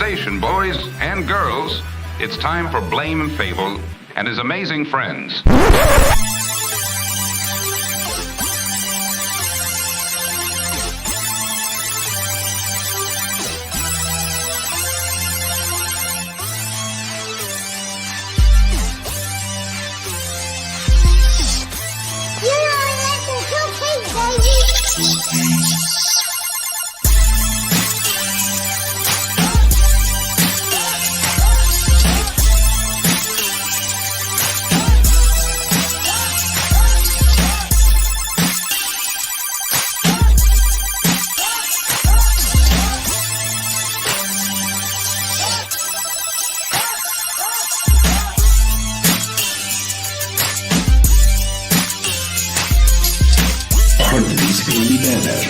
station, boys and girls. It's time for Blame and Fable and his amazing friends.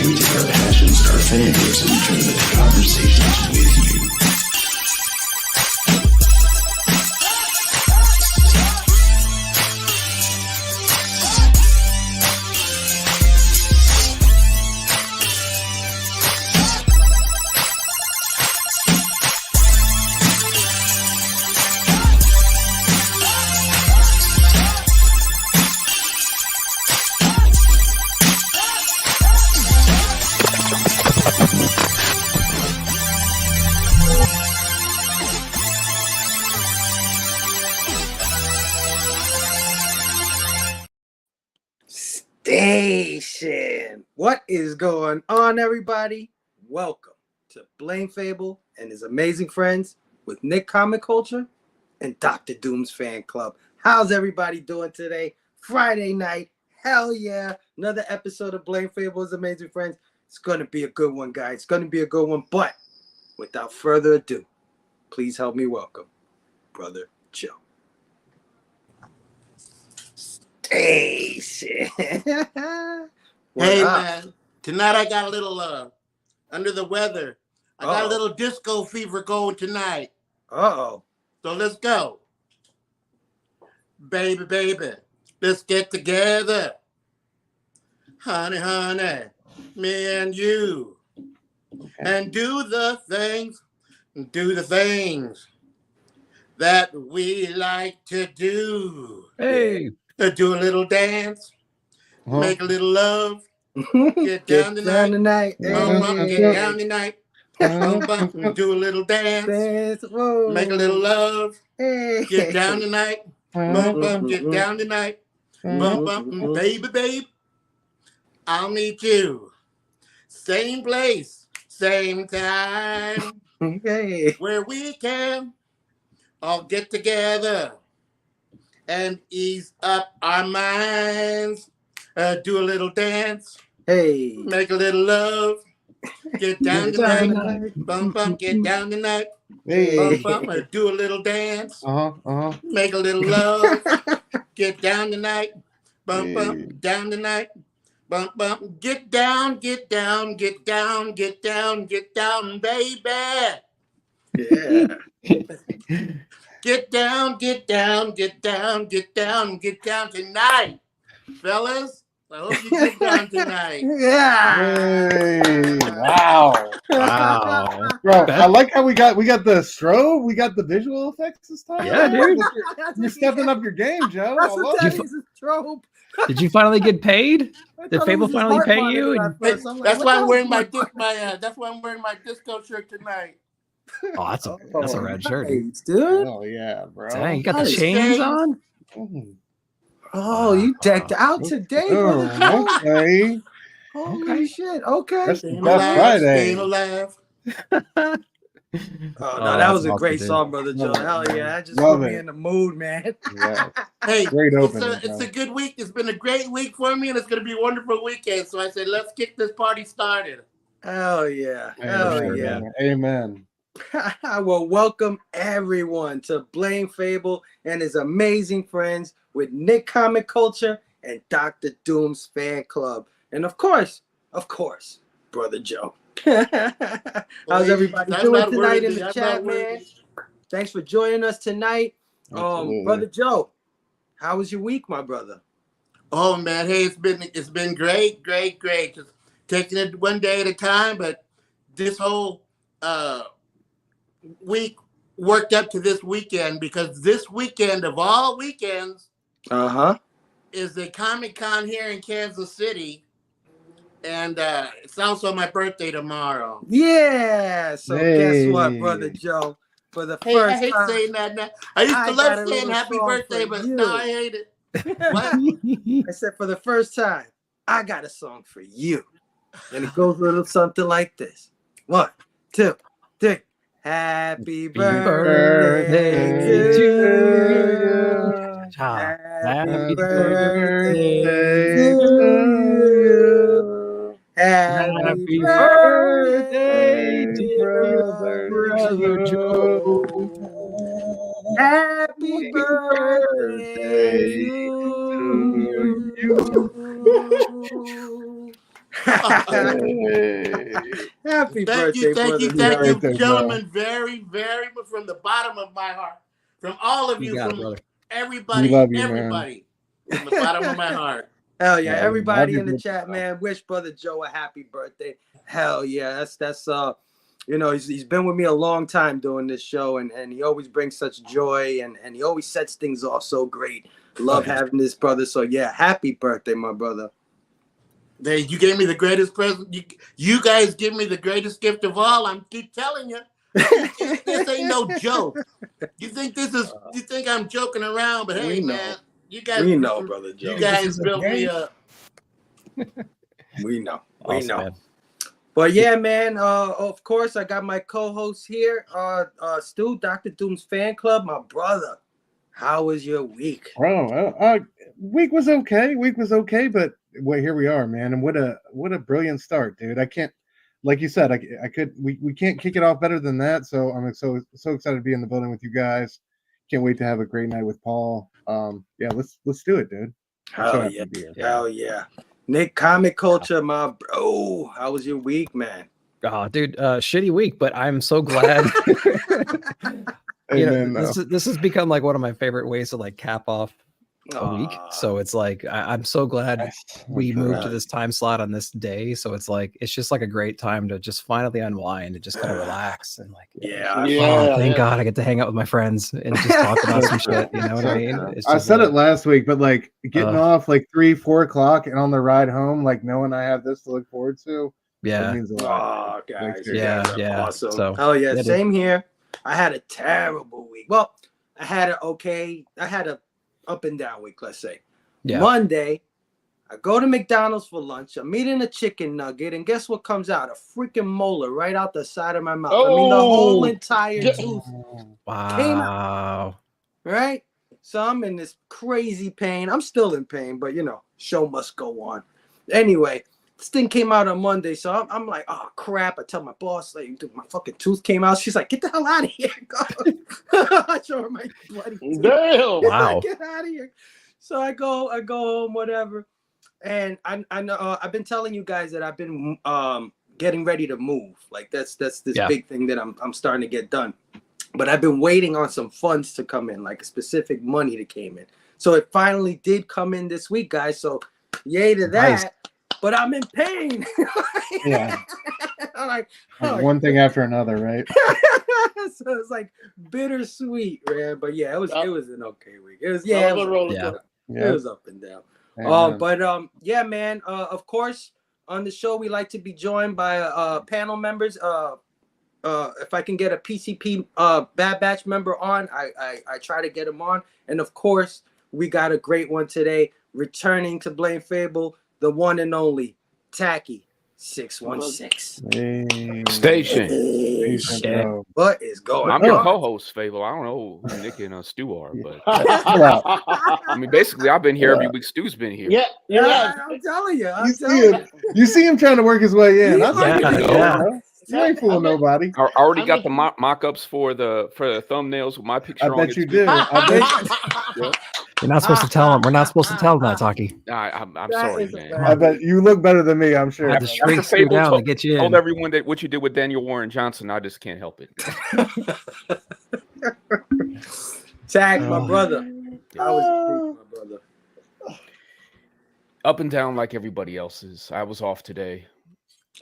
We take our passions, our failures, and we turn them into conversations with you. Station. What is going on, everybody? Welcome to Blame Fable and his amazing friends with Nick Comic Culture and Dr. Doom's Fan Club. How's everybody doing today? Friday night. Hell yeah. Another episode of Blame Fable, his amazing friends. It's going to be a good one, guys. It's going to be a good one. But without further ado, please help me welcome Brother Joe. Station. Hey, man. Tonight I got a little under the weather. I got a little disco fever going tonight. Uh-oh. So let's go. Baby, baby, let's get together. Honey, honey, me and you. And do the things that we like to do. Hey. Do a little dance. Make a little love. Get down tonight. Hey. Get down tonight. Do a little dance. Make a little love. Hey. Get down tonight. Get down tonight. Baby, babe. I'll meet you. Same place, same time. Okay. Where we can all get together and ease up our minds. Do a little dance. Hey. Make a little love. Get down tonight. Bump, get down tonight. Hey. Bump, do a little dance. Make a little love. Get down tonight. Bump, down tonight. Bump, get down, get down, get down, get down, get down, baby. Yeah. Get down, get down, get down, get down, get down tonight. Fellas, I hope you get down tonight. Yeah. Hey, wow. Bro, I like how we got the strobe, we got the visual effects this time. Yeah, dude. You're stepping up your game, Joe. That's I what love that it. is, a trope. Did you finally get paid? Did Fable finally pay you? That's why I'm wearing my that's why I'm wearing my disco shirt tonight. Oh, that's a rad shirt. Nice, dude. Oh yeah, bro. Dang, you got the Nice. chains on? Oh, you decked out today, brother. Oh, okay. Holy shit. Okay. That's Staying That's alive, Friday. staying alive. Oh, no, that was a awesome, great dude. song, Brother Joe. Hell yeah. That just Love put me it. in the mood, man. Yeah. Hey, Great opening, it's bro. a good week. It's been a great week for me, and it's going to be a wonderful weekend. So I said, let's get this party started. Hell yeah. Hell Amen, yeah. man. Amen. Well, welcome everyone to Blame Fable and his amazing friends with Nick Comic Culture and Dr. Doom's Fan Club. And of course, Brother Joe. How's everybody doing tonight in the chat, man? Thanks for joining us tonight. Brother Joe, how was your week, my brother? Oh man, hey, it's been great. Just taking it one day at a time, but this whole week worked up to this weekend because this weekend of all weekends is the Comic-Con here in Kansas City. And it's also my birthday tomorrow. Yeah. So guess what, Brother Joe? For the first I hate time, saying that now. I used to love saying happy birthday, but now I hate it. What? I said for the first time, I got a song for you. And it goes a little something like this. 1, 2, 3. Happy birthday to you. Happy birthday to you. Happy birthday, dear brother Joe. Happy birthday to you. Happy birthday, thank you, birthday, gentlemen, very, very from the bottom of my heart, from all of you, from everybody, we love you, everybody, from the bottom of my heart. Hell yeah! Everybody in the chat, man, wish Brother Joe a happy birthday. Hell yeah! That's you know, he's been with me a long time doing this show, and he always brings such joy, and he always sets things off so great. Love having this brother. So yeah, happy birthday, my brother. You gave me the greatest present. You guys give me the greatest gift of all. I'm keep telling you, this ain't no joke. You think I'm joking around? But hey, man, you guys, we know, Brother Joe. You guys built me up. We know. Man. But yeah, man. Of course, I got my co-host here, Stu, Dr. Doom's fan club, my brother. How was your week? Week was okay. But well, here we are, man. And what a brilliant start, dude. I can't, like you said, we can't kick it off better than that. So I'm so excited to be in the building with you guys. Can't wait to have a great night with Paul. Yeah, let's do it, dude. Hell yeah. Nick, comic culture, my bro. How was your week, man? Oh, dude, shitty week, but I'm so glad. This has become like one of my favorite ways to like cap off a week. So it's like I'm so glad we moved to this time slot on this day. So it's like it's just like a great time to just finally unwind and just kind of relax and like thank God I get to hang out with my friends and just talk about some shit. You know what I mean? I said it last week, but like getting off like 3-4 o'clock and on the ride home, like knowing I have this to look forward to. Yeah. It means a lot. Guys, awesome. So, hell yeah, same here. I had a terrible week. Well, I had a up and down week, let's say. Yeah. Monday, I go to McDonald's for lunch. I'm eating a chicken nugget, and guess what comes out? A freaking molar right out the side of my mouth. I mean, the whole entire tooth came out. Right? So I'm in this crazy pain. I'm still in pain, but you know, show must go on. Anyway, this thing came out on Monday, so I'm like, oh crap! I tell my boss, like, dude, my fucking tooth came out. She's like, get the hell out of here! I show her my bloody tooth. Damn! Wow! Like, get out of here! So I go home, whatever. And I know I've been telling you guys that I've been getting ready to move. Like that's this big thing that I'm starting to get done. But I've been waiting on some funds to come in, like a specific money that came in. So it finally did come in this week, guys. So yay to that. Nice. But I'm in pain. Yeah. I'm like one thing after another, right? So it's like bittersweet, man. But yeah, it was an okay week. It was it was up and down. Yeah, man. Of course, on the show we like to be joined by panel members. If I can get a PCP Bad Batch member on, I try to get him on. And of course, we got a great one today, returning to Blame Fable, the one and only Tacky 616. Station. What is going on? I'm your co-host, Fable. I don't know who Nick and Stu are, but I mean, basically, I've been here every week. Stu's been here. Yeah. I'm telling you. You see him trying to work his way in. You ain't fooling nobody. I already got the mock-ups for the thumbnails with my picture on it. I bet you do. You're not supposed to tell him. We're not supposed to tell him that, Taki. I'm sorry, man. I bet you look better than me, I'm sure. I had to shrink you down to get you in. Told everyone that what you did with Daniel Warren Johnson, I just can't help it. Tag, my brother. How was your week, my brother? Up and down like everybody else's. I was off today.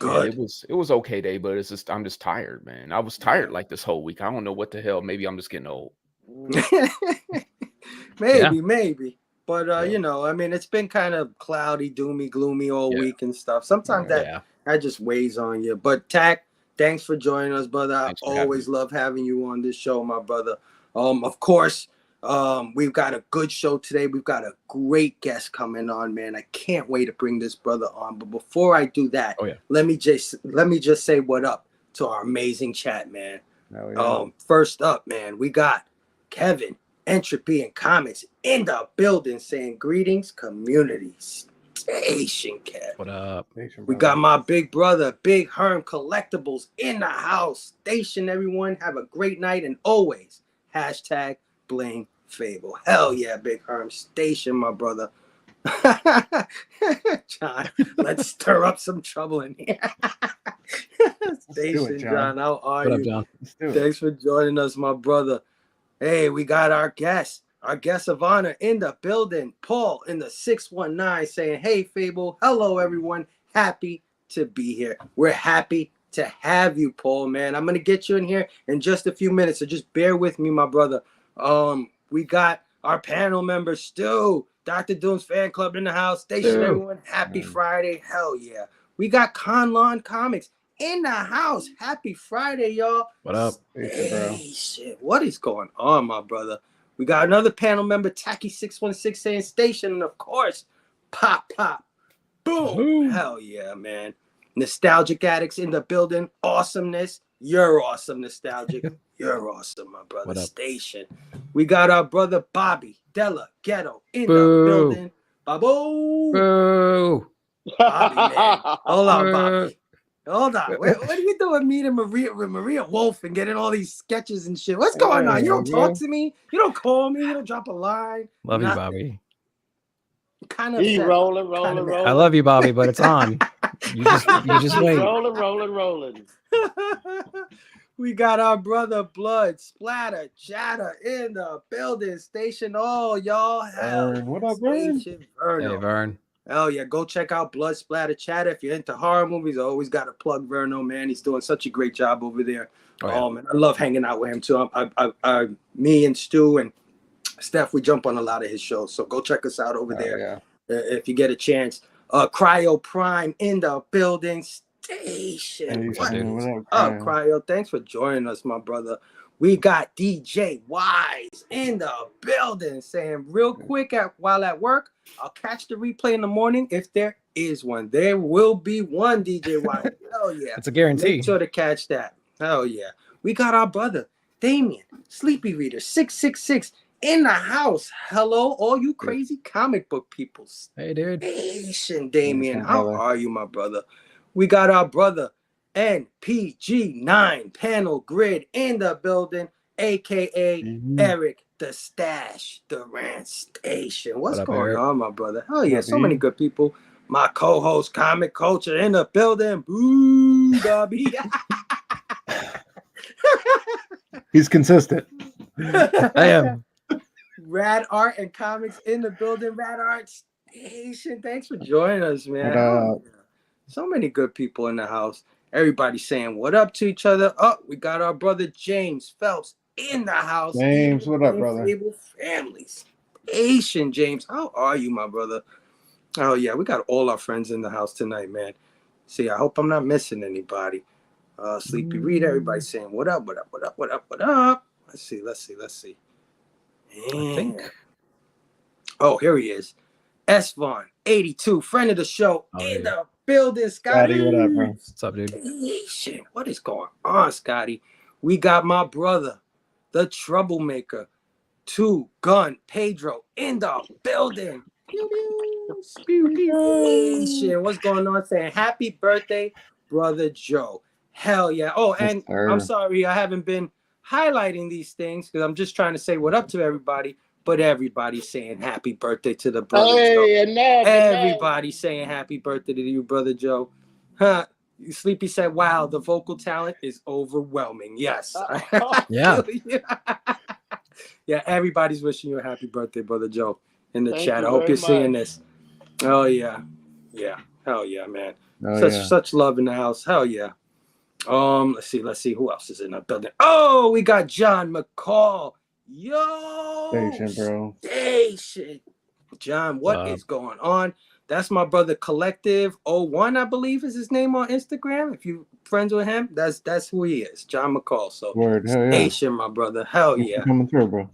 Yeah, it was okay day, but it's just I'm just tired, man. I was tired like this whole week. I don't know what the hell. Maybe I'm just getting old. maybe. But you know, I mean, it's been kind of cloudy, doomy, gloomy all week and stuff. Sometimes that just weighs on you. But Tack, thanks for joining us, brother. I always love having you on this show, my brother. Of course, we've got a good show today. We've got a great guest coming on, man. I can't wait to bring this brother on. But before I do that, let me just say what up to our amazing chat, man. First up, man, we got Kevin, Entropy and Comics in the building, saying greetings, community station. Kev, what up? We got my big brother, Big Herm Collectibles in the house. Station, everyone. Have a great night and always hashtag Blame Fable. Hell yeah, Big Herm Station, my brother. John, let's stir up some trouble in here. Station, John. How are you? John? Thanks for joining us, my brother. Hey, we got our guest of honor in the building, Paul in the 619, saying, hey, Fable. Hello, everyone. Happy to be here. We're happy to have you, Paul, man. I'm going to get you in here in just a few minutes, so just bear with me, my brother. We got our panel member, Stu, Dr. Doom's fan club in the house. Station, everyone. Happy Friday. Hell yeah. We got Conlon Comics in the house. Happy Friday, y'all. What up? Hey, shit. What is going on, my brother? We got another panel member, Tacky616, saying station. And of course, pop, boom. Hell yeah, man. Nostalgic Addicts in the building. Awesomeness. You're awesome, Nostalgic. You're awesome, my brother. Station. We got our brother, Bobby Della Ghetto in the building. Boo. Bobby, man. Hold on, Bobby. Hold on. What are you doing meeting Maria Wolf and getting all these sketches and shit? What's going on? You don't talk to me. You don't call me. You don't drop a line. Love you, Bobby. Kind of. He rolling. I love you, Bobby, but it's on. You just wait. Rolling. We got our brother Blood Splatter Chatter in the building. Station. Oh, y'all. Hell. What up, Vern? Hey, Vern. Oh yeah, go check out Blood Splatter Chatter. If you're into horror movies, I always got to plug Verno, man. He's doing such a great job over there. And I love hanging out with him too. Me and Stu and Steph, we jump on a lot of his shows. So go check us out over there if you get a chance. Cryo Prime in the building. Station. What up, Cryo? Thanks for joining us, my brother. We got DJ Wise in the building saying real quick while at work, I'll catch the replay in the morning if there is one. There will be one, DJ Wise. Hell yeah. It's a guarantee. Make sure to catch that. Hell yeah. We got our brother, Damien, Sleepy Reader 666 in the house. Hello, all you crazy comic book people. Hey, dude. Station, Damien. How are you, my brother? We got our brother, NPG9 Panel Grid in the building, aka Eric the Stash, the Rant Station. What's going on, my brother? Hell yeah, so many good people. My co-host, Comic Culture, in the building. Boo, Bobby. He's consistent. I am. Rad Art and Comics in the building. Rad Art Station. Thanks for joining us, man. So many good people in the house. Everybody saying what up to each other. Oh, we got our brother James Phelps in the house. James, what up, brother? Families. Asian James, how are you, my brother? Oh yeah, we got all our friends in the house tonight, man. See, I hope I'm not missing anybody. Sleepy Reed, everybody saying what up. Let's see. I think. Oh, here he is. S Vaughn 82, friend of the show in the building. Scotty, what up, bro? What's up, dude? Shit, what is going on, Scotty? We got my brother, the troublemaker, 2 Gun Pedro in the building. Shit, what's going on? Saying happy birthday, brother Joe. Hell yeah. Oh, and I'm sorry I haven't been highlighting these things because I'm just trying to say what up to everybody. But everybody's saying happy birthday to the brother Joe. Everybody's saying happy birthday to you, brother Joe. Huh? Sleepy said, wow, the vocal talent is overwhelming. Yes. Yeah. Yeah, everybody's wishing you a happy birthday, brother Joe, in the chat. I hope you're seeing this. Oh, yeah. Yeah. Hell yeah, man. Such love in the house. Hell yeah. Let's see who else is in the building. Oh, we got John McCall. Yo, Station. John, what is going on? That's my brother Collective 01, I believe is his name on Instagram. If you friends with him, that's who he is, John McCall. So Station, my brother. Hell yeah. Coming through, bro.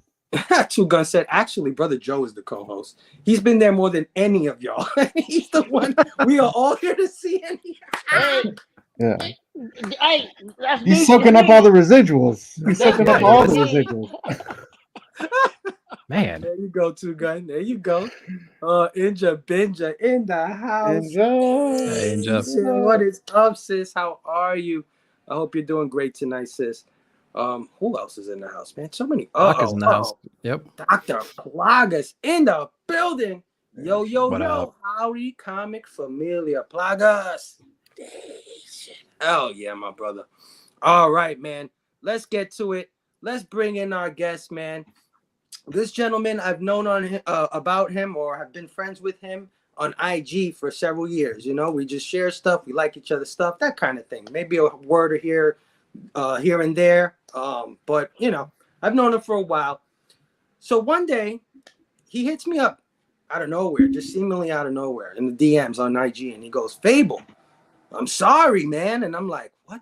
Two Gun said, actually, Brother Joe is the co-host. He's been there more than any of y'all. He's the one we are all here to see. Yeah. He's soaking up all the residuals. He's soaking up all the residuals. Man. There you go, Two Gun. There you go. Inja Benja in the house. Inja. What is up, sis? How are you? I hope you're doing great tonight, sis. Who else is in the house, man? So many. Plaga's in the house. Yep. Dr. Plaga's in the building. Yo. Up? Howdy, comic familia. Plagas. Hell yeah, my brother. All right, man. Let's get to it. Let's bring in our guest, man. This gentleman, I've known about him or have been friends with him on IG for several years. You know, we just share stuff. We like each other's stuff, that kind of thing. Maybe a word or here and there. But, you know, I've known him for a while. So one day, he hits me up out of nowhere, just seemingly out of nowhere in the DMs on IG. And he goes, Fable, I'm sorry, man. And I'm like, what?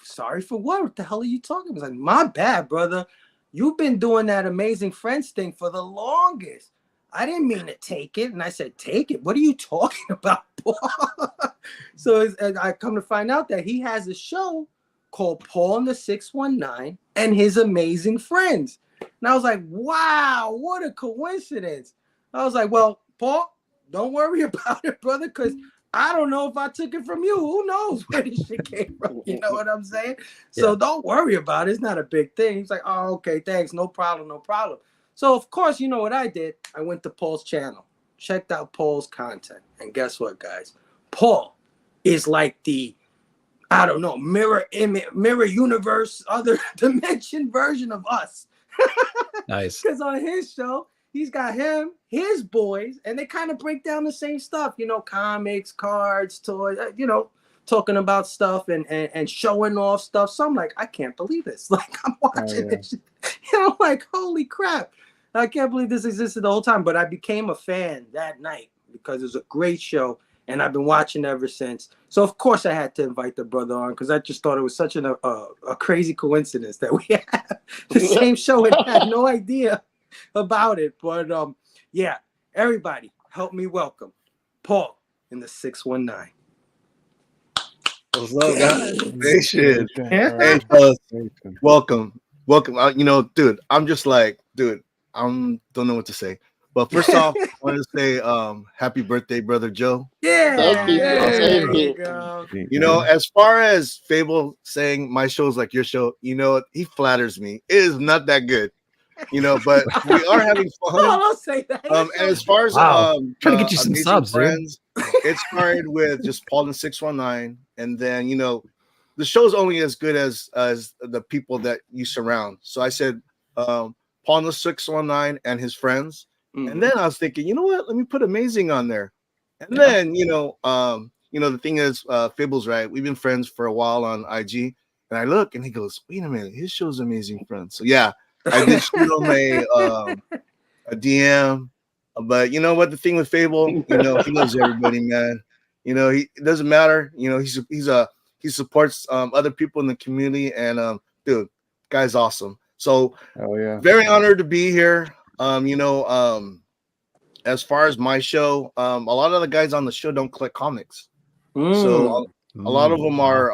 Sorry for what? What the hell are you talking about? He's like, my bad, brother. You've been doing that Amazing Friends thing for the longest. I didn't mean to take it. And I said, take it? What are you talking about, Paul? So I come to find out that he has a show called Paul and the 619 and His Amazing Friends. And I was like, wow, what a coincidence. I was like, well, Paul, don't worry about it, brother, because I don't know if I took it from you. Who knows where this shit came from? You know what I'm saying? So don't worry about it. It's not a big thing. He's like, oh, okay, thanks. No problem. So, of course, you know what I did? I went to Paul's channel, checked out Paul's content. And guess what, guys? Paul is like the, I don't know, mirror universe, other dimension version of us. Nice. Because on his show, he's got him, his boys, and they kind of break down the same stuff, you know, comics, cards, toys, you know, talking about stuff and showing off stuff. So I'm like, I can't believe this. Like, I'm watching this. And I'm like, holy crap. I can't believe this existed the whole time. But I became a fan that night because it was a great show. And I've been watching ever since. So, of course, I had to invite the brother on because I just thought it was such a crazy coincidence that we had the same show and had no idea about it. But, yeah, everybody, help me welcome Paul in the 619. What's up, guys? Hey, shit. Hey, fellas. Welcome. You know, dude, I'm just like, dude, I don't know what to say. But first off, I want to say happy birthday, brother Joe. Yeah. You know, as far as Fable saying my show's like your show, you know, he flatters me. It is not that good, you know, but we are having fun. Don't say that. And as far as trying to get you some subs, friends, it started with just Paul and 619, and then you know, the show's only as good as the people that you surround. So I said, Paul and the 619 and his friends. And then I was thinking, you know what? Let me put Amazing on there. And then, the thing is, Fible's right. We've been friends for a while on IG. And I look and he goes, wait a minute, his show's Amazing Friends. So yeah, I did shoot him a DM. But you know what? The thing with Fable, you know, he loves everybody, man. You know, it doesn't matter. You know, he supports other people in the community. And dude, guy's awesome. So very honored to be here. As far as my show, a lot of the guys on the show don't collect comics. So a lot of them are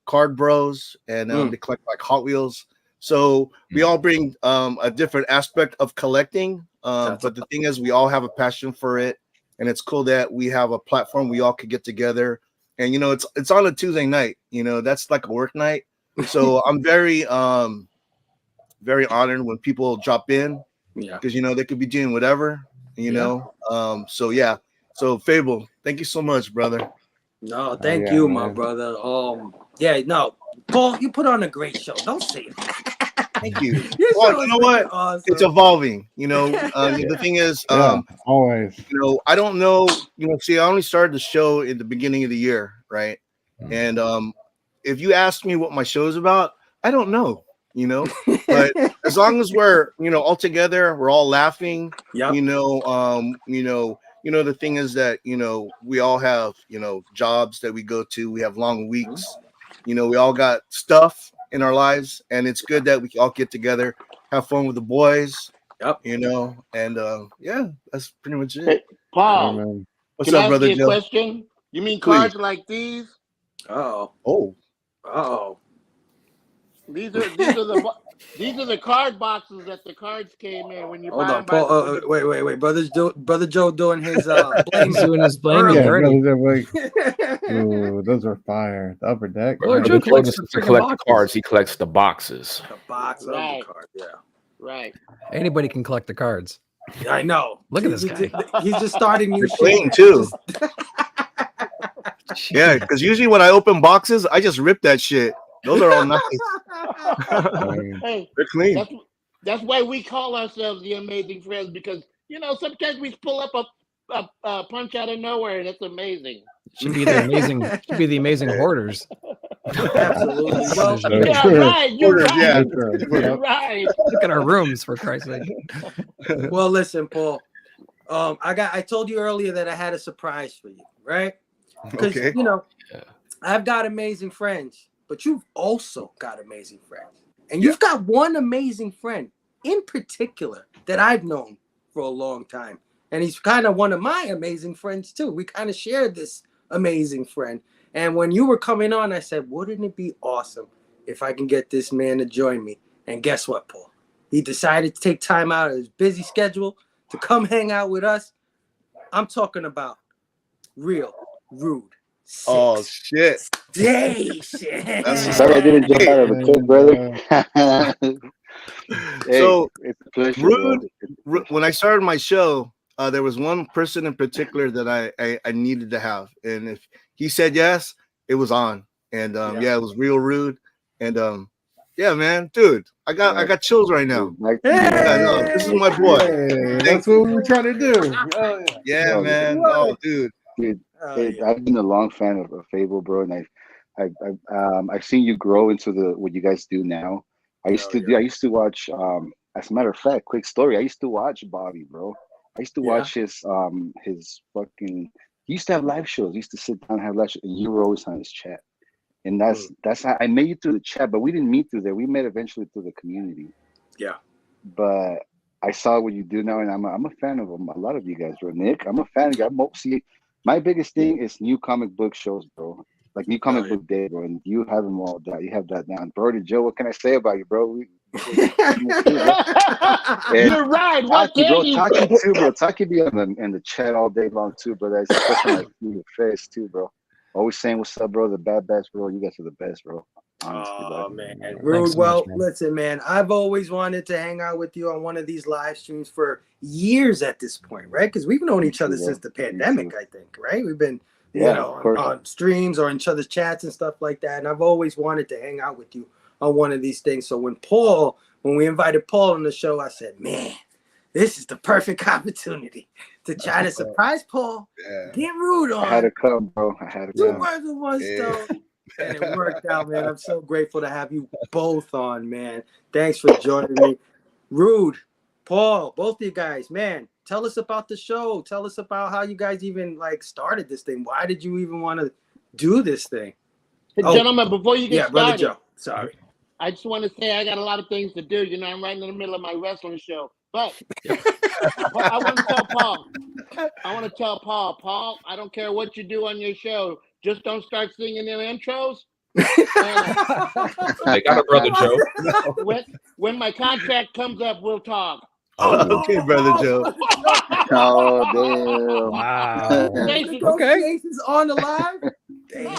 card bros and they collect like Hot Wheels. So we all bring a different aspect of collecting. But the thing is, we all have a passion for it. And it's cool that we have a platform we all could get together. And, you know, it's on a Tuesday night. You know, that's like a work night. So I'm very honored when people drop in. Yeah, because you know they could be doing whatever, you know. So yeah. So Fable, thank you so much, brother. No, thank you, my brother. No, Paul, you put on a great show. Don't say that. Thank you. Well, you know what? Awesome. It's evolving. You know, the thing is, always. You know, I don't know. You know, see, I only started the show in the beginning of the year. right? And if you ask me what my show is about, I don't know, you know. But as long as we're, you know, all together, we're all laughing, you know, the thing is that, you know, we all have, you know, jobs that we go to. We have long weeks, you know, we all got stuff in our lives, and it's good that we all get together, have fun with the boys, you know, and yeah, that's pretty much it. Hey, Paul, what's can up, I brother ask you a Joe? question? You mean Please. cards like these? Oh. These are the card boxes that the cards came in when you Hold buy on, them by Paul. the Wait. Brother Joe doing his blaming. He's doing his blaming Yeah, already. Ooh, those are fire. The upper deck. Brother nice. Joe collects to collect the cards. He collects the boxes. The box of the card. Yeah. Right. Anybody can collect the cards. I know. Look at this guy. He's just starting new They're clean shit. too. Yeah, because usually when I open boxes, I just rip that shit. Those are all nice. Hey, they're clean. That's why we call ourselves the Amazing Friends, because you know sometimes we pull up a punch out of nowhere, and it's amazing. Should be the amazing hoarders. Absolutely. Well, yeah, right. You're Hoarders, right. yeah. You're right. Look at our rooms, for Christ's sake. Well, listen, Paul. I told you earlier that I had a surprise for you, right? Because you know, I've got amazing friends, but you've also got amazing friends, and you've got one amazing friend in particular that I've known for a long time, and he's kind of one of my amazing friends too. We kind of shared this amazing friend, and when you were coming on, I said, wouldn't it be awesome if I can get this man to join me? And guess what, Paul? He decided to take time out of his busy schedule to come hang out with us. I'm talking about Real Rude. Oh shit! Sorry, I didn't jump out of a clip, brother. Hey, So it's a pleasure, when I started my show, there was one person in particular that I needed to have, and if he said yes, it was on. And yeah, it was Real Rude. And yeah, man, dude, I got chills right now. This is my boy. Hey, that's what we were trying to do. Yeah, man. Oh, dude. Hey, I've been a long fan of Fable, bro, and I've seen you grow into what you guys do now. I used to watch. As a matter of fact, quick story. I used to watch Bobby, bro. I used to watch his fucking. He used to have live shows. He used to sit down and have live shows, and you were always on his chat. And that's how I met you through the chat, but we didn't meet through there. We met eventually through the community. Yeah. But I saw what you do now, and I'm a fan of a lot of you guys, bro. Nick, I'm a fan. See, my biggest thing is new comic book shows, bro. Like new comic book day, bro. And you have them all down. You have that down. Brody Joe, what can I say about you, bro? You're right. What can you Taki too, bro. Taki be in the chat all day long too, bro. That's especially like your face too, bro. Always saying what's up, bro. The best, bro. You guys are the best, bro. Honestly, man. Rude. Well, listen, man. I've always wanted to hang out with you on one of these live streams for years at this point, right? Because we've known each other since the pandemic, I think, right? We've been, you know, on streams or in each other's chats and stuff like that. And I've always wanted to hang out with you on one of these things. So when we invited Paul on the show, I said, man, this is the perfect opportunity to try to surprise Paul. Get Rude on. I had to come, bro. I had to come. 2 birds with one stone. And it worked out, man. I'm so grateful to have you both on, man. Thanks for joining me. Rude, Paul, both of you guys, man, tell us about the show. Tell us about how you guys even like started this thing. Why did you even want to do this thing? Hey, gentlemen, before you get started, Brother Joe. Sorry. I just want to say I got a lot of things to do. You know, I'm right in the middle of my wrestling show. But I want to tell Paul, I don't care what you do on your show. Just don't start singing in intros. I got a brother Joe. When my contract comes up, we'll talk. Okay, brother Joe. Oh, damn. Wow. Okay. Jason's on the live. Damn.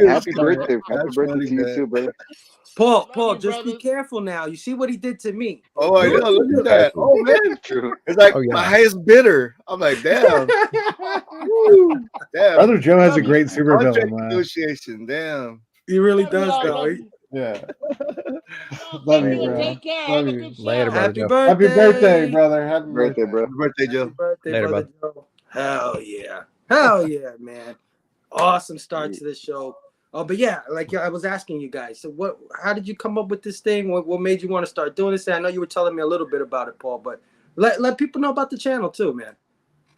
Happy birthday. Happy birthday to you too, brother. Paul, just be careful now. You see what he did to me. Oh, I know. Look at that. Oh, man. True. It's like my highest bidder. I'm like, damn. Woo. Damn. Brother Joe has a great super villain, man. Negotiation. Damn. He really does, though. Yeah. Love you, bro. Take care. Have a good Later, show. brother Happy Joe. birthday. Happy birthday, brother. Happy Birthday, bro. Happy birthday, Joe. Happy birthday, Later, brother Joe. Hell yeah. Hell yeah, man. Awesome start to the show. Oh, but yeah, like I was asking you guys. So how did you come up with this thing? What made you want to start doing this? I know you were telling me a little bit about it, Paul, but let people know about the channel too, man.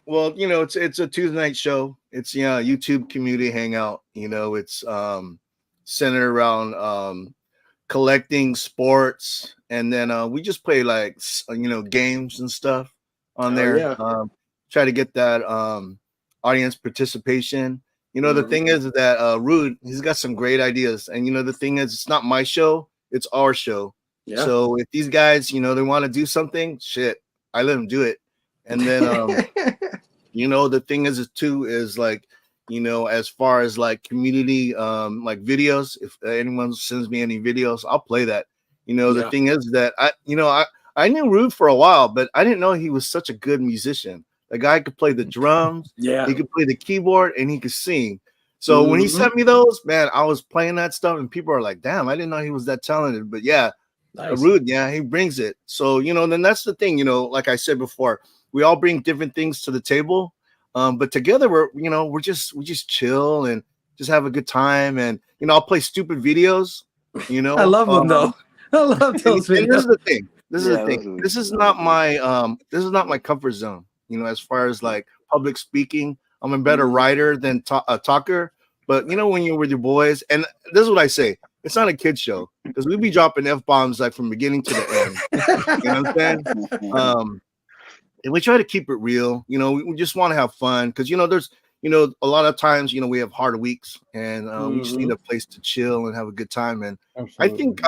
Well, it's a Tuesday night show. It's YouTube community hangout. It's centered around collecting sports, and then we just play like games and stuff on there. Yeah. Try to get that audience participation. The thing is that Rude, he's got some great ideas, and the thing is, it's not my show, it's our show. Yeah. So if these guys, they want to do something, shit, I let them do it. And then the thing is too is like, as far as like community like videos, if anyone sends me any videos, I'll play that. The thing is that I knew Rude for a while, but I didn't know he was such a good musician. The guy could play the drums, he could play the keyboard, and he could sing. So when he sent me those, man, I was playing that stuff, and people are like, "Damn, I didn't know he was that talented." But yeah, nice. Rude, he brings it. So then that's the thing. Like I said before, we all bring different things to the table, but together we just chill and just have a good time. And I'll play stupid videos. I love them though. I love those videos. And this is the thing. This is the thing. This is not my comfort zone. As far as like public speaking, I'm a better writer than a talker. But when you're with your boys, and this is what I say, it's not a kid show because we be dropping F-bombs like from beginning to the end. You know what I'm saying? And we try to keep it real. We just want to have fun because there's a lot of times we have hard weeks, and we just need a place to chill and have a good time. And I think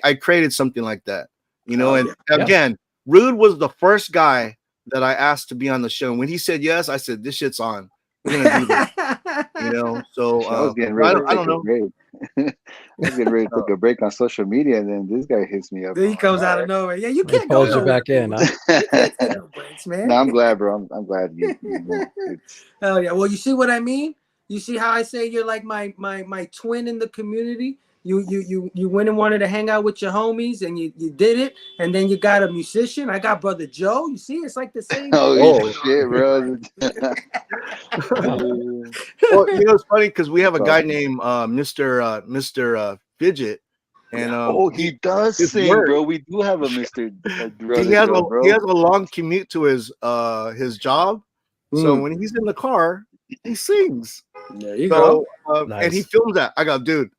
I created something like that. Again, Rude was the first guy that I asked to be on the show. And when he said yes, I said, this shit's on. We're gonna do this. So I was getting ready I don't know. I was getting ready to take a break on social media, and then this guy hits me up. Then he comes out of nowhere. Yeah, you can't go. Pulls you back in, huh? Breaks, man. No, I'm glad, bro. I'm glad you Hell yeah. Well, you see what I mean? You see how I say you're like my twin in the community? You went and wanted to hang out with your homies, and you did it, and then you got a musician. I got brother Joe. You see, it's like the same. Oh shit, bro. Well, it's funny because we have a guy named Mr. Fidget, and he does sing, bro. We do have a Mr. He has a long commute to his job, so when he's in the car, he sings. There you go. Nice. And he films that. I go, dude,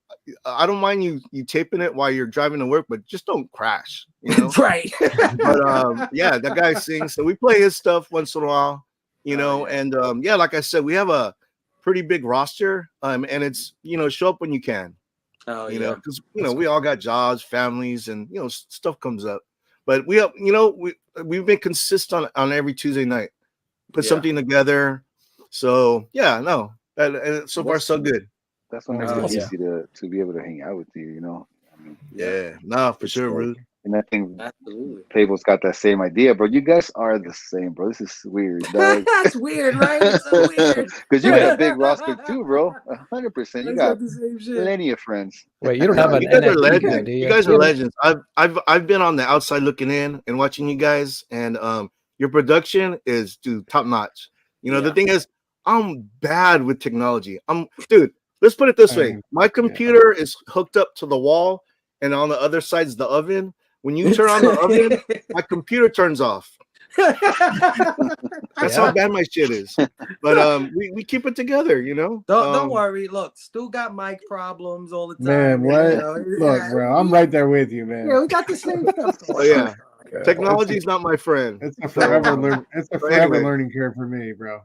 I don't mind you taping it while you're driving to work, but just don't crash. Right. But yeah, that guy sings. So we play his stuff once in a while, and like I said, we have a pretty big roster. And it's show up when you can. Oh, because we all got jobs, families, and stuff comes up. But we have we've been consistent on every Tuesday night. Put something together. So so far so good. That's what makes it easy to be able to hang out with you, for sure, Rude. And I think Pable's got that same idea, bro. You guys are the same, bro. This is weird, dog. That's weird, right? It's so weird. Because you got a big roster too, bro. 100%. You got plenty of friends. Wait, you don't have an you guys are NFT legends. guy, do you? You guys are legends. I've been on the outside looking in and watching you guys, and your production is top notch. The thing is, I'm bad with technology. Dude. Let's put it this way. My computer is hooked up to the wall, and on the other side is the oven. When you turn on the oven, my computer turns off. That's how bad my shit is. But we keep it together, Don't worry. Look, Stu got mic problems all the time. Man, what? Look, bro, I'm right there with you, man. Yeah, we got the same stuff. Oh yeah. Technology is not my friend. It's a forever learning curve for me, bro.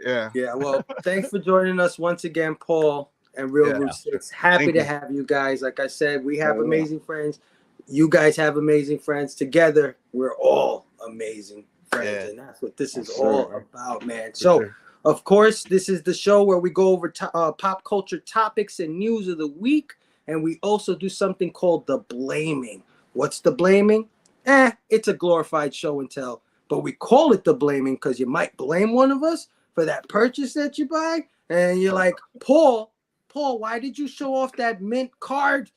Yeah. Yeah. Well, thanks for joining us once again, Paul and Real Root 6. Happy to have you guys. Like I said, we have amazing friends. You guys have amazing friends. Together, we're all amazing friends, and that's what this is all about, man. So, of course, this is the show where we go over pop culture topics and news of the week, and we also do something called the blaming. What's the blaming? It's a glorified show and tell, but we call it the blaming because you might blame one of us for that purchase that you buy, and you're like, Paul, why did you show off that mint card,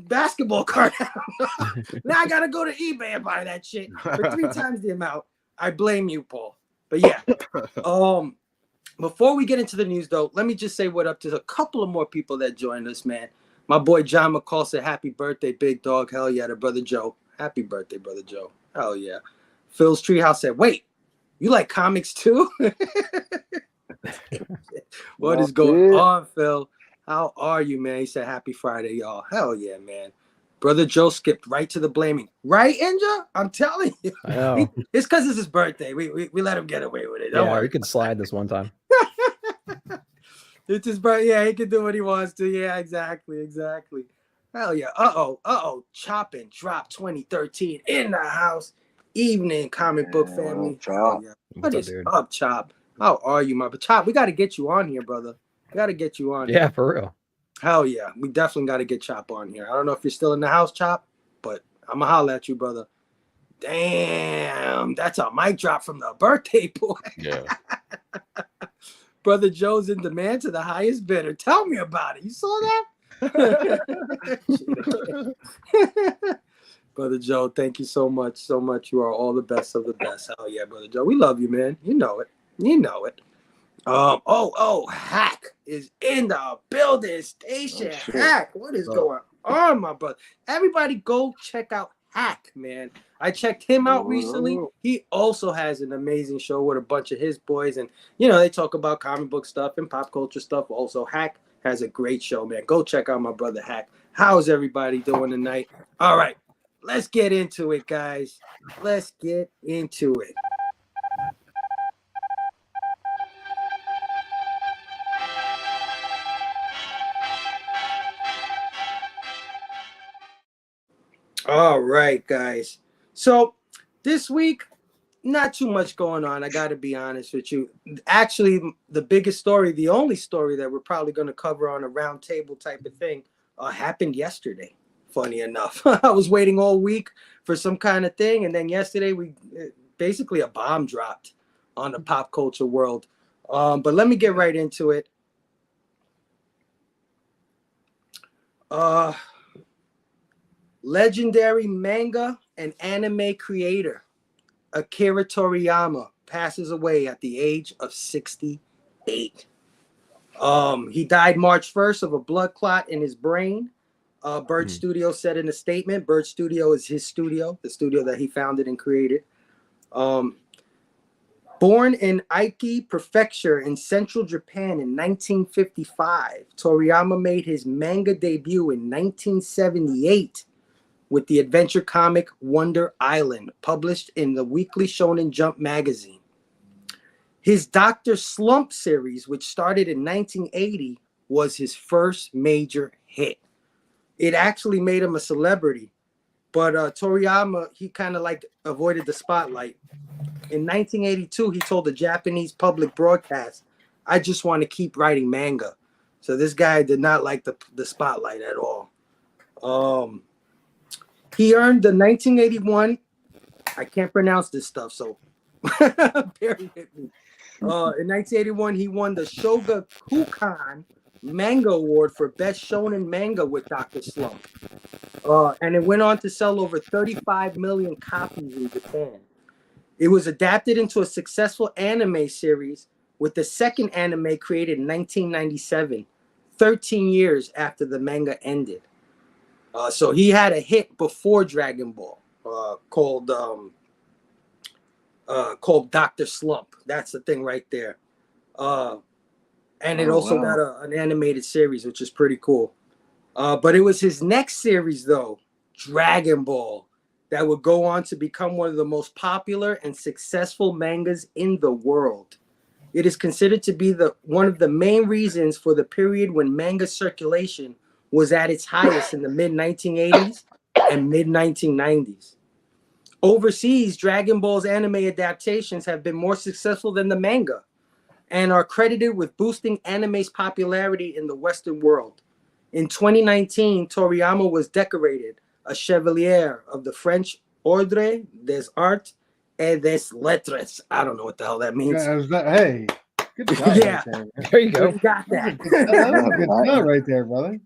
basketball card? Now I gotta go to eBay and buy that shit for 3 times the amount. I blame you, Paul. But yeah, Before we get into the news, though, let me just say what up to a couple of more people that joined us, man. My boy John McCall said, happy birthday, big dog. Hell yeah, to Brother Joe. Happy birthday, Brother Joe. Hell yeah. Phil's Treehouse said, wait, you like comics too? What is going on, Phil? How are you, man? He said, happy Friday, y'all. Hell yeah, man. Brother Joe skipped right to the blaming. Right, Inja? I'm telling you. I know. It's because it's his birthday. We let him get away with it. Don't worry. We can slide this one time. It's his birthday. Yeah, he can do what he wants to. Yeah, exactly. Hell yeah. Uh-oh. Chop and Drop 2013 in the house. Evening, comic book family. Hell yeah. What is up, Chop? How are you, my Chop? We got to get you on here, brother. We got to get you on here. Yeah, for real. Hell yeah. We definitely got to get Chop on here. I don't know if you're still in the house, Chop, but I'm going to holler at you, brother. Damn, that's a mic drop from the birthday boy. Yeah. Brother Joe's in demand to the highest bidder. Tell me about it. You saw that? Brother Joe, thank you so much. You are all the best of the best. Hell yeah, Brother Joe. We love you, man. You know it. Hack is in the building station. Hack, what is going on, my brother? Everybody go check out Hack, man. I checked him out recently. He also has an amazing show with a bunch of his boys, and they talk about comic book stuff and pop culture stuff. Also, Hack has a great show, man. Go check out my brother Hack. How's everybody doing tonight? All right, let's get into it, guys. Let's get into it. All right, guys. So this week, not too much going on. I got to be honest with you. Actually, the biggest story, the only story that we're probably going to cover on a round table type of thing happened yesterday. Funny enough, I was waiting all week for some kind of thing. And then yesterday, basically a bomb dropped on the pop culture world. But let me get right into it. Legendary manga and anime creator Akira Toriyama passes away at the age of 68. He died March 1st of a blood clot in his brain. Bird Studio said in a statement, Bird Studio is his studio, the studio that he founded and created. Born in Aichi Prefecture in central Japan in 1955, Toriyama made his manga debut in 1978 with the adventure comic Wonder Island, published in the Weekly Shonen Jump magazine. His Dr. Slump series, which started in 1980, was his first major hit. It actually made him a celebrity, but Toriyama, he kind of avoided the spotlight. In 1982, he told the Japanese public broadcast, "I just want to keep writing manga." So this guy did not like the spotlight at all. He earned the 1981, I can't pronounce this stuff, so bear with me. In 1981, he won the Shogakukan Manga Award for Best Shonen Manga with Dr. Slump. And it went on to sell over 35 million copies in Japan. It was adapted into a successful anime series, with the second anime created in 1997, 13 years after the manga ended. So he had a hit before Dragon Ball called Dr. Slump. That's the thing right there. And it also got an animated series, which is pretty cool. But it was his next series, though, Dragon Ball, that would go on to become one of the most popular and successful mangas in the world. It is considered to be one of the main reasons for the period when manga circulation was at its highest in the mid-1980s and mid-1990s. Overseas, Dragon Ball's anime adaptations have been more successful than the manga and are credited with boosting anime's popularity in the Western world. In 2019, Toriyama was decorated a Chevalier of the French Ordre des Arts et des Lettres. I don't know what the hell that means. Hey, good job. Yeah, there you go. You got that. That's a good job right there, brother.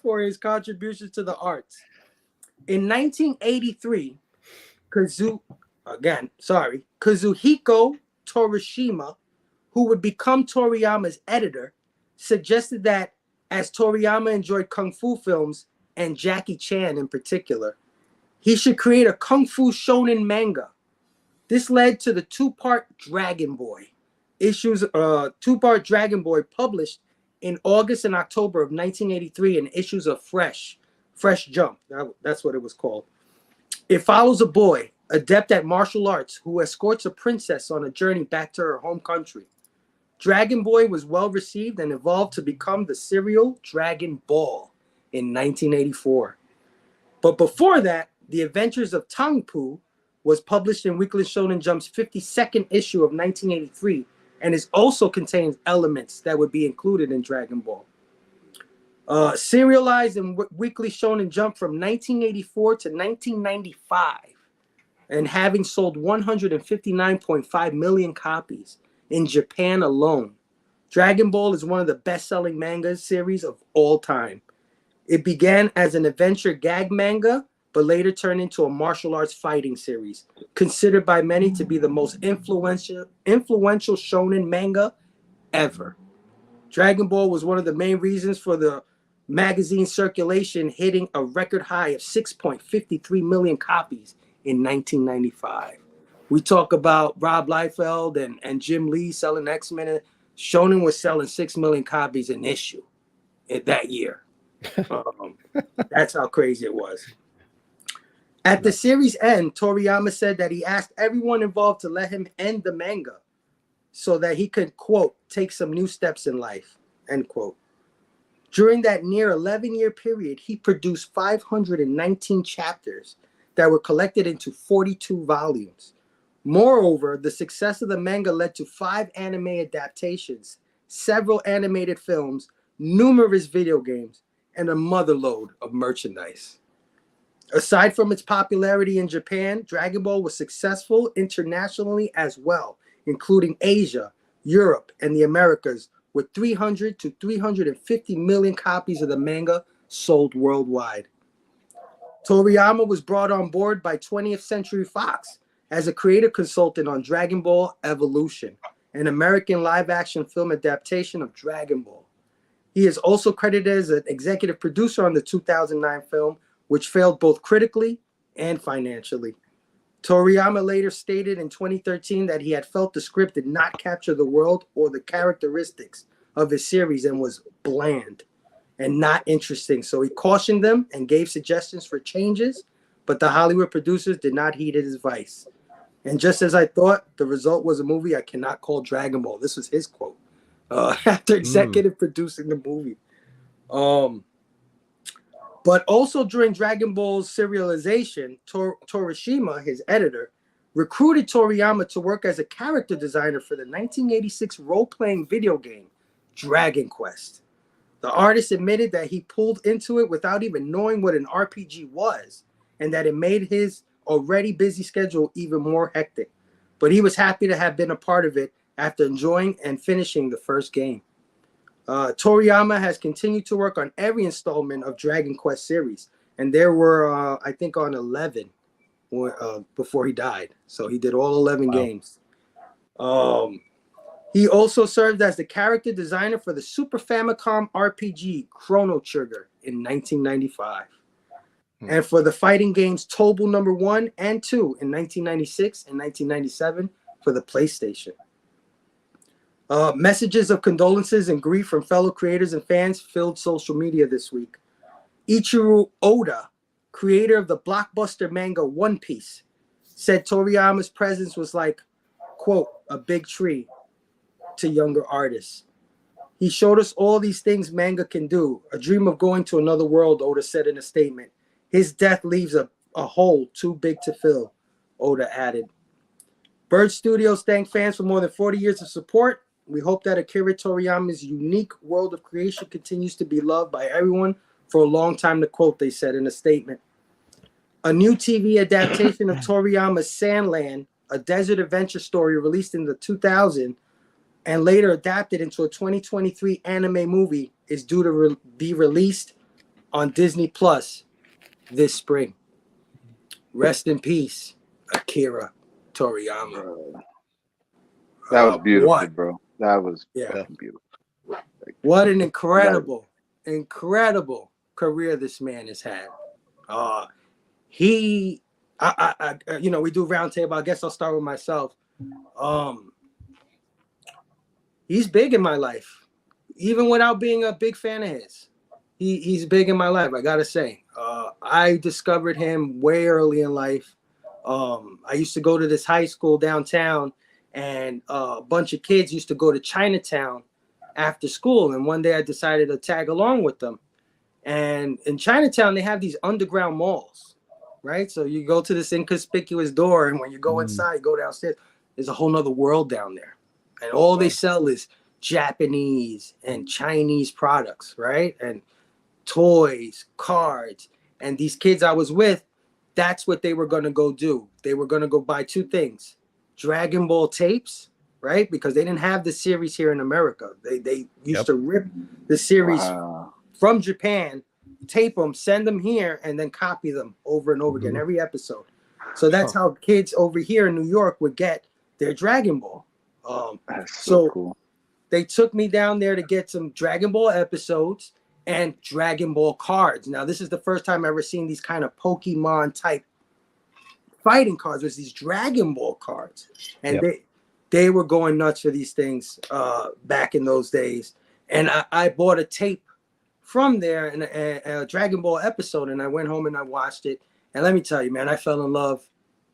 For his contributions to the arts. In 1983, Kazuhiko Torishima, who would become Toriyama's editor, suggested that as Toriyama enjoyed kung fu films and Jackie Chan in particular, he should create a kung fu shonen manga. This led to the two-part Dragon Boy published in August and October of 1983 in issues of Fresh Jump. That's what it was called. It follows a boy, adept at martial arts, who escorts a princess on a journey back to her home country. Dragon Boy was well received and evolved to become the serial Dragon Ball in 1984. But before that, The Adventures of Tang Po was published in Weekly Shonen Jump's 52nd issue of 1983 and is also contains elements that would be included in Dragon Ball. Serialized in Weekly Shonen Jump from 1984 to 1995 and having sold 159.5 million copies in Japan alone. Dragon Ball is one of the best-selling manga series of all time. It began as an adventure gag manga, but later turned into a martial arts fighting series, considered by many to be the most influential shonen manga ever. Dragon Ball was one of the main reasons for the magazine circulation hitting a record high of 6.53 million copies in 1995. We talk about Rob Liefeld and Jim Lee selling X-Men. Shonen was selling 6 million copies an issue that year. That's how crazy it was. At the series end, Toriyama said that he asked everyone involved to let him end the manga so that he could, quote, take some new steps in life, end quote. During that near 11-year period, he produced 519 chapters that were collected into 42 volumes. Moreover, the success of the manga led to 5 anime adaptations, several animated films, numerous video games, and a motherload of merchandise. Aside from its popularity in Japan, Dragon Ball was successful internationally as well, including Asia, Europe, and the Americas, with 300 to 350 million copies of the manga sold worldwide. Toriyama was brought on board by 20th Century Fox as a creative consultant on Dragon Ball Evolution, an American live-action film adaptation of Dragon Ball. He is also credited as an executive producer on the 2009 film, which failed both critically and financially. Toriyama later stated in 2013 that he had felt the script did not capture the world or the characteristics of his series and was bland and not interesting. So he cautioned them and gave suggestions for changes, but the Hollywood producers did not heed his advice. And just as I thought, the result was a movie I cannot call Dragon Ball. This was his quote after executive producing the movie. But also during Dragon Ball's serialization, Torishima, his editor, recruited Toriyama to work as a character designer for the 1986 role-playing video game, Dragon Quest. The artist admitted that he pulled into it without even knowing what an RPG was, and that it made his already busy schedule even more hectic. But he was happy to have been a part of it after enjoying and finishing the first game. Toriyama has continued to work on every installment of Dragon Quest series, and there were, I think, on 11 before he died. So he did all 11 games. He also served as the character designer for the Super Famicom RPG Chrono Trigger in 1995. And for the fighting games Tobal No. 1 and 2 in 1996 and 1997 for the PlayStation. Messages of condolences and grief from fellow creators and fans filled social media this week. Ichiro Oda, creator of the blockbuster manga One Piece, said Toriyama's presence was like, quote, a big tree to younger artists. He showed us all these things manga can do. A dream of going to another world, Oda said in a statement. His death leaves a hole too big to fill, Oda added. Bird Studios thanked fans for more than 40 years of support. We hope that Akira Toriyama's unique world of creation continues to be loved by everyone for a long time, to quote, they said in a statement. A new TV adaptation of Toriyama's Sandland, a desert adventure story released in the 2000 and later adapted into a 2023 anime movie, is due to be released on Disney Plus this spring. Rest in peace, Akira Toriyama. That was beautiful, bro. That was Yeah. fucking beautiful. Like, What an incredible career this man has had. We do roundtable. I guess I'll start with myself. He's big in my life, even without being a big fan of his. He's big in my life, I gotta say. I discovered him way early in life. I used to go to this high school downtown, and a bunch of kids used to go to Chinatown after school. And one day I decided to tag along with them. And in Chinatown, they have these underground malls, right? So you go to this inconspicuous door, and when you go inside, you go downstairs, there's a whole nother world down there. And all they sell is Japanese and Chinese products, right? And toys, cards. And these kids I was with, that's what they were going to go do. They were going to go buy two things: Dragon Ball tapes, right? Because they didn't have the series here in America. They used to rip the series from Japan, tape them, send them here, and then copy them over and over again, every episode. So that's how kids over here in New York would get their Dragon Ball. That's so cool. They took me down there to get some Dragon Ball episodes and Dragon Ball cards. Now, this is the first time I've ever seen these kind of Pokemon type fighting cards. With these Dragon Ball cards, and they were going nuts for these things back in those days. And I bought a tape from there and a Dragon Ball episode, and I went home and I watched it. And let me tell you, man, I fell in love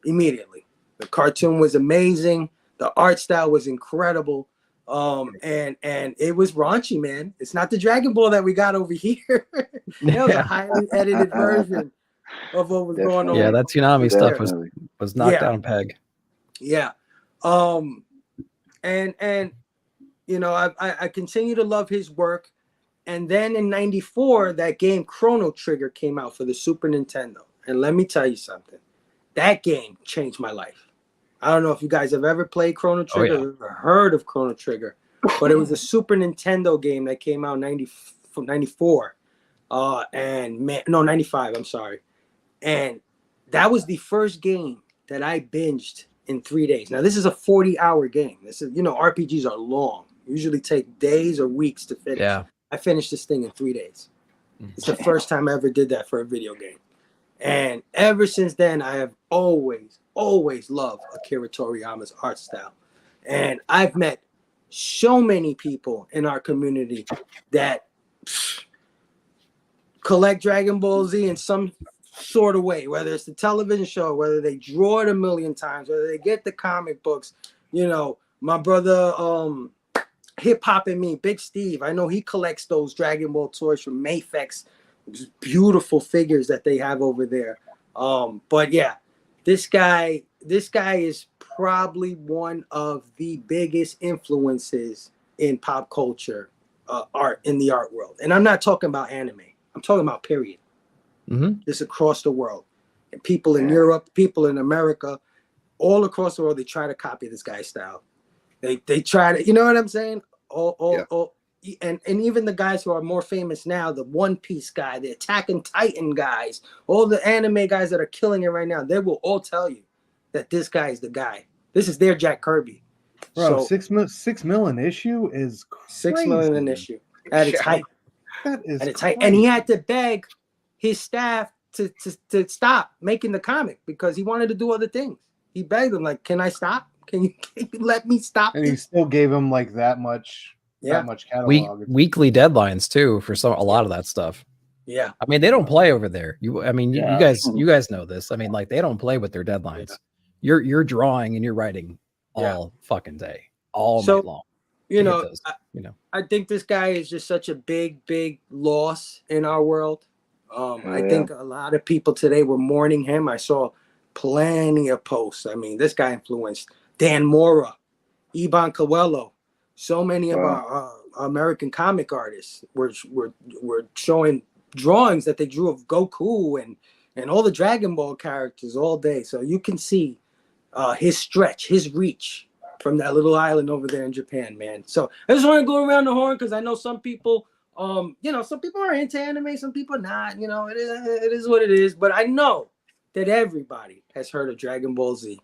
immediately. The cartoon was amazing. The art style was incredible. And it was raunchy, man. It's not the Dragon Ball that we got over here. It was a highly edited version of what was going on. Yeah, that Tsunami stuff was knocked down a peg. Yeah. And you know, I continue to love his work. And then in '94, that game Chrono Trigger came out for the Super Nintendo. And let me tell you something. That game changed my life. I don't know if you guys have ever played Chrono Trigger or heard of Chrono Trigger, but it was a Super Nintendo game that came out in '94. 95, I'm sorry. And that was the first game that I binged in 3 days. Now, this is a 40-hour game. This is, RPGs are long. Usually take days or weeks to finish. Yeah. I finished this thing in 3 days. It's the first time I ever did that for a video game. And ever since then, I have always loved Akira Toriyama's art style. And I've met so many people in our community that collect Dragon Ball Z in some sort of way, whether it's the television show, whether they draw it a million times, whether they get the comic books. My brother Hip Hop and Me, Big Steve, I know he collects those Dragon Ball toys from Mayfex, beautiful figures that they have over there. But yeah, this guy is probably one of the biggest influences in pop culture, art in the art world. And I'm not talking about anime. I'm talking about period. Just across the world. And people in Europe, people in America, all across the world, they try to copy this guy's style. They try to, you know what I'm saying? And even the guys who are more famous now, the One Piece guy, the Attack on Titan guys, all the anime guys that are killing it right now, they will all tell you that this guy is the guy. This is their Jack Kirby. Bro, so, 6 mil an issue is crazy. 6 million an issue at its height. That is at its height. And he had to beg his staff to stop making the comic because he wanted to do other things. He begged them, like, can I stop? Can you let me stop? And he still gave him like that much catalog. Weekly deadlines too for a lot of that stuff. Yeah. I mean, they don't play over there. You guys know this. I mean, like, they don't play with their deadlines. You're drawing and you're writing all fucking day, all night long. I think this guy is just such a big loss in our world. I think a lot of people today were mourning him. I saw plenty of posts. I mean, this guy influenced Dan Mora, Iban Coelho. So many of our American comic artists were showing drawings that they drew of Goku and all the Dragon Ball characters all day. So you can see his stretch, his reach from that little island over there in Japan, man. So I just want to go around the horn because I know some people, some people are into anime, some people are not. It is what it is. But I know that everybody has heard of Dragon Ball Z.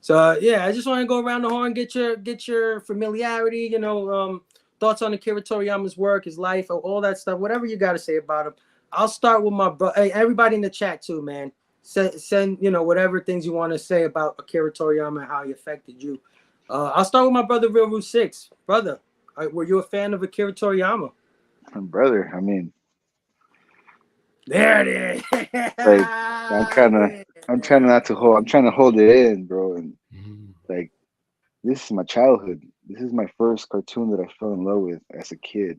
So yeah, I just want to go around the horn, get your familiarity, thoughts on Akira Toriyama's work, his life, all that stuff, whatever you got to say about him. I'll start with my brother. Hey, everybody in the chat too, man. Send whatever things you want to say about Akira Toriyama and how he affected you. I'll start with my brother, Real Root 6. Brother, were you a fan of Akira Toriyama? Brother, I mean, there it is. Like, I'm trying to hold it in, bro. And like, this is my childhood. This is my first cartoon that I fell in love with as a kid.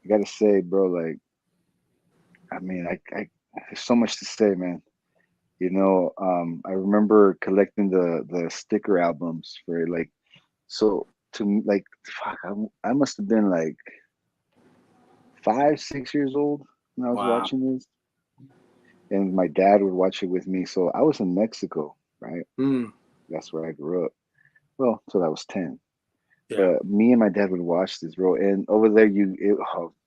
I gotta say, bro, like, I mean, I there's so much to say, man. I remember collecting the sticker albums for it. Like, so to me, like, fuck, I must have been like 5, 6 years old when I was watching this, and my dad would watch it with me. So I was in Mexico, right? That's where I grew up. Well, till I was 10. Yeah. But me and my dad would watch this, bro. And over there,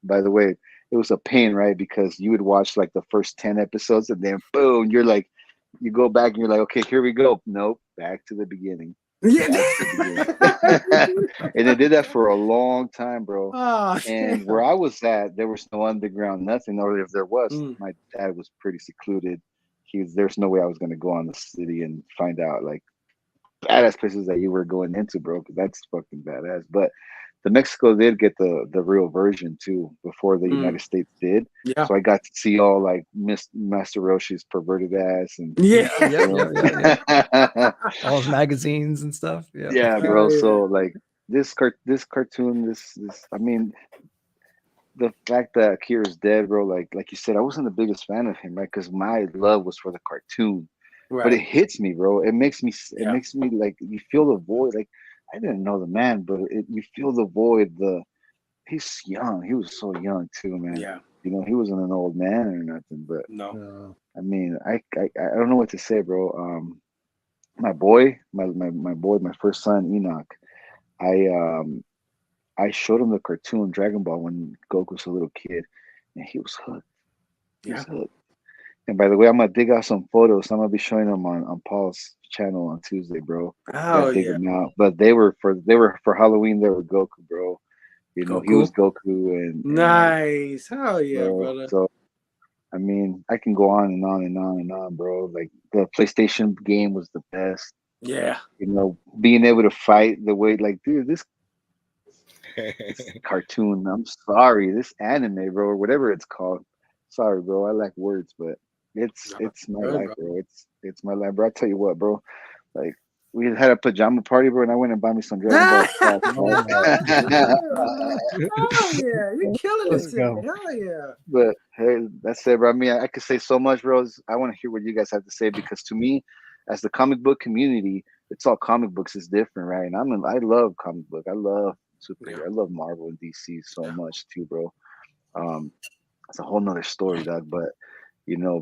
by the way, it was a pain, right? Because you would watch like the first 10 episodes, and then boom, you're like, you go back and you're like, okay, here we go. Nope, back to the beginning. Yeah. And they did that for a long time, bro. Oh, and where I was at, there was no underground, nothing. Or if there was, my dad was pretty secluded. There's no way I was going to go on the city and find out like badass places that you were going into, bro, because that's fucking badass. But the Mexico did get the real version too before the United States did. Yeah. So I got to see all like Master Roshi's perverted ass and all his magazines and stuff. Yeah. Yeah, bro. So like this cartoon, I mean, the fact that Akira's dead, bro, like you said, I wasn't the biggest fan of him, right? Because my love was for the cartoon. Right. But it hits me, bro. It makes me like, you feel the void. Like, I didn't know the man, but you feel the void. He's young. He was so young too, man. Yeah. He wasn't an old man or nothing. But no. I mean, I don't know what to say, bro. My boy, my first son Enoch. I showed him the cartoon Dragon Ball when Goku was a little kid, and he was hooked. He was hooked. And by the way, I'm gonna dig out some photos. I'm gonna be showing them on Paul's channel on Tuesday, bro. Oh dig them out. But they were for Halloween. They were Goku, bro. He was Goku, and nice. Hell yeah, brother. So, I mean, I can go on and on and on and on, bro. Like the PlayStation game was the best. Yeah. Being able to fight the way, like, dude, this cartoon. I'm sorry, this anime, bro, or whatever it's called. Sorry, bro. I lack words, but it's my life, bro. It's my life, bro. I tell you what, bro. Like, we had a pajama party, bro, and I went and bought me some Dragon Ball. Oh yeah, you're killing this thing. Hell yeah. But hey, that's it, bro. I mean, I could say so much, bro. I want to hear what you guys have to say, because to me, as the comic book community, it's all comic books is different, right? And I love comic book. I love superhero. I love Marvel and DC so much too, bro. It's a whole nother story, dog. But